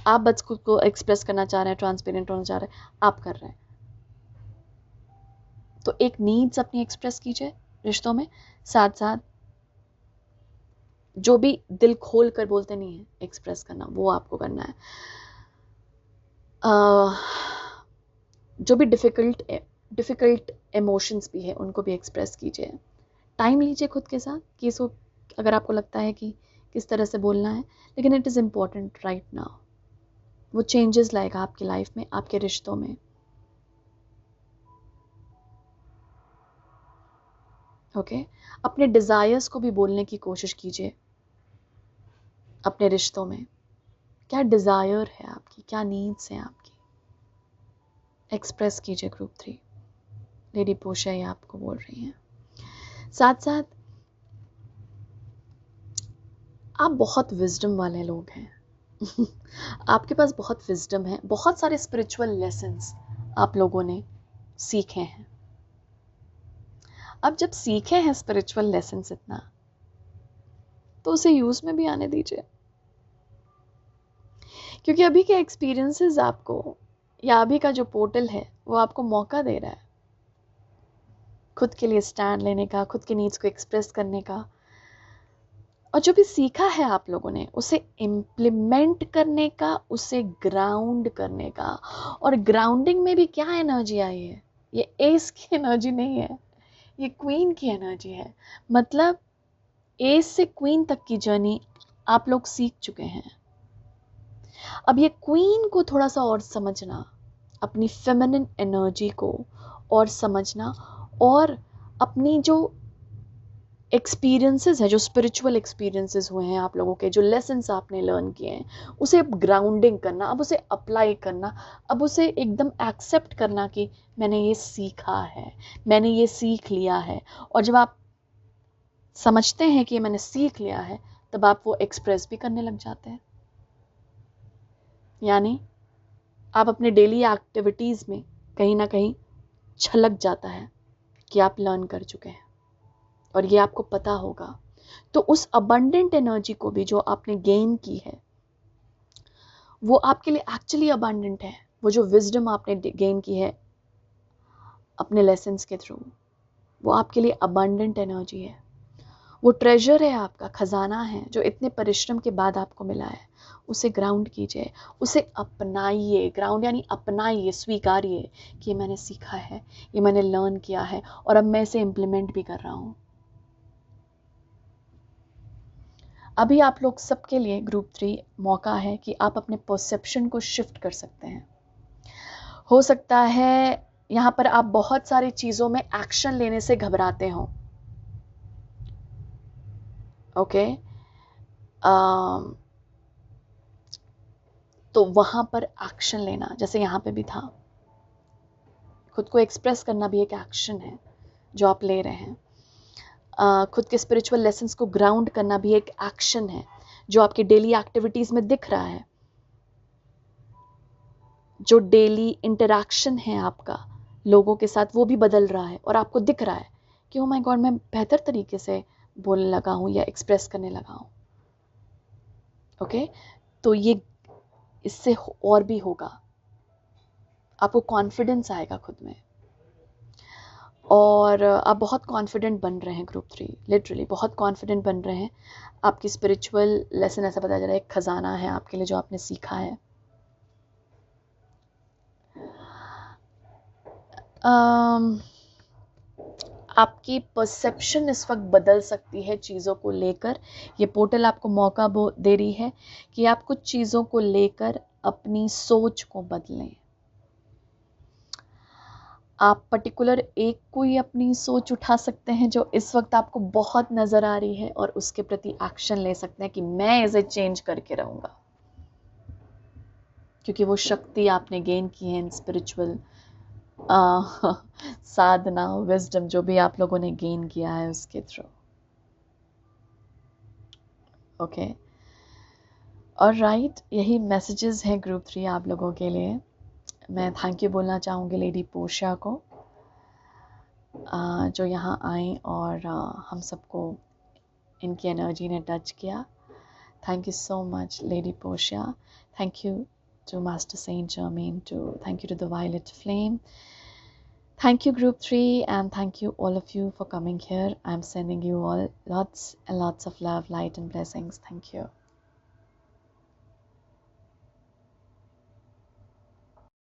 आप बस खुद को एक्सप्रेस करना चाह रहे हैं, ट्रांसपेरेंट होना चाह रहे हैं, आप कर रहे हैं। तो एक नीड्स अपनी एक्सप्रेस कीजिए रिश्तों में, साथ साथ जो भी दिल खोल कर बोलते नहीं है एक्सप्रेस करना, वो आपको करना है। जो भी डिफ़िकल्ट इमोशंस भी है उनको भी एक्सप्रेस कीजिए। टाइम लीजिए खुद के साथ कि इसको, अगर आपको लगता है कि किस तरह से बोलना है, लेकिन it is important right now. वो चेंजेस लाएगा आपकी लाइफ में, आपके रिश्तों में। ओके अपने डिज़ायर्स को भी बोलने की कोशिश कीजिए अपने रिश्तों में। क्या डिज़ायर है आपकी, क्या नीड्स हैं आपकी, एक्सप्रेस कीजिए। ग्रुप 3 लेडी पोशा ये आपको बोल रही हैं। साथ साथ आप बहुत विजडम वाले लोग हैं। आपके पास बहुत विजडम है, बहुत सारे स्पिरिचुअल लेसन्स आप लोगों ने सीखे हैं। अब जब सीखे हैं स्पिरिचुअल लेसन्स इतना, तो उसे यूज में भी आने दीजिए, क्योंकि अभी के एक्सपीरियंसेस आपको, या अभी का जो पोर्टल है वो आपको मौका दे रहा है खुद के लिए स्टैंड लेने का, खुद के नीड्स को एक्सप्रेस करने का। और जो भी सीखा है आप लोगों ने उसे इम्प्लीमेंट करने का, उसे ग्राउंड करने का। और ग्राउंडिंग में भी क्या एनर्जी आई है, ये एस की एनर्जी नहीं है, ये क्वीन की एनर्जी है। मतलब एस से क्वीन तक की जर्नी आप लोग सीख चुके हैं। अब ये क्वीन को थोड़ा सा और समझना, अपनी फेमिनिन एनर्जी को और समझना, और अपनी जो एक्सपीरियंसेस है, जो स्पिरिचुअल एक्सपीरियंसेस हुए हैं आप लोगों के, जो लेसन्स आपने लर्न किए हैं, उसे अब ग्राउंडिंग करना, अब उसे अप्लाई करना, अब उसे एकदम एक्सेप्ट करना कि मैंने ये सीखा है, मैंने ये सीख लिया है। और जब आप समझते हैं कि ये मैंने सीख लिया है, तब आप वो एक्सप्रेस भी करने लग जाते हैं। यानी आप अपने डेली एक्टिविटीज़ में कहीं ना कहीं छलक जाता है कि आप लर्न कर चुके हैं, और ये आपको पता होगा। तो उस अबंडेंट एनर्जी को भी जो आपने गेन की है, वो आपके लिए एक्चुअली अबंडेंट है। वो जो विजडम आपने गेन की है अपने लेसन्स के थ्रू, वो आपके लिए अबंडेंट एनर्जी है। वो ट्रेजर है, आपका खजाना है, जो इतने परिश्रम के बाद आपको मिला है। उसे ग्राउंड कीजिए, उसे अपनाइए। ग्राउंड यानी अपनाइए, स्वीकारिए कि ये मैंने सीखा है, ये मैंने लर्न किया है, और अब मैं इसे इम्प्लीमेंट भी कर रहा हूँ। अभी आप लोग सबके लिए ग्रुप 3 मौका है कि आप अपने परसेप्शन को शिफ्ट कर सकते हैं। हो सकता है यहाँ पर आप बहुत सारी चीज़ों में एक्शन लेने से घबराते हो। ओके तो वहाँ पर एक्शन लेना, जैसे यहाँ पे भी था, खुद को एक्सप्रेस करना भी एक एक्शन है जो आप ले रहे हैं। खुद के स्पिरिचुअल लेसन्स को ग्राउंड करना भी एक एक्शन है जो आपकी डेली एक्टिविटीज़ में दिख रहा है। जो डेली इंटरैक्शन है आपका लोगों के साथ, वो भी बदल रहा है, और आपको दिख रहा है कि ओ माय गॉड, मैं बेहतर तरीके से बोलने लगा हूँ या एक्सप्रेस करने लगा हूँ। ओके तो ये इससे और भी होगा, आपको कॉन्फिडेंस आएगा खुद में, और आप बहुत कॉन्फिडेंट बन रहे हैं। ग्रुप 3 लिटरली बहुत कॉन्फिडेंट बन रहे हैं। आपकी स्पिरिचुअल लेसन ऐसा पता चल रहा है, एक खजाना है आपके लिए जो आपने सीखा है। आपकी परसेप्शन इस वक्त बदल सकती है चीज़ों को लेकर। ये पोर्टल आपको मौका दे रही है कि आप कुछ चीज़ों को लेकर अपनी सोच को बदलें। आप पर्टिकुलर एक कोई अपनी सोच उठा सकते हैं जो इस वक्त आपको बहुत नज़र आ रही है, और उसके प्रति एक्शन ले सकते हैं कि मैं इसे चेंज करके रहूँगा, क्योंकि वो शक्ति आपने गेन की है इन स्पिरिचुअल साधना, विजडम जो भी आप लोगों ने गेन किया है उसके थ्रू। ओके और राइट, यही मैसेजेस हैं ग्रुप 3 आप लोगों के लिए। मैं थैंक यू बोलना चाहूँगी लेडी पोशा को, जो यहाँ आई और हम सबको इनकी एनर्जी ने टच किया। Thank you so much, Lady Portia. Thank you to Master Saint Germain. Thank you to the Violet Flame. Thank you, Group 3, and thank you all of you for coming here. I'm sending you all lots and lots of love, light, and blessings. Thank you.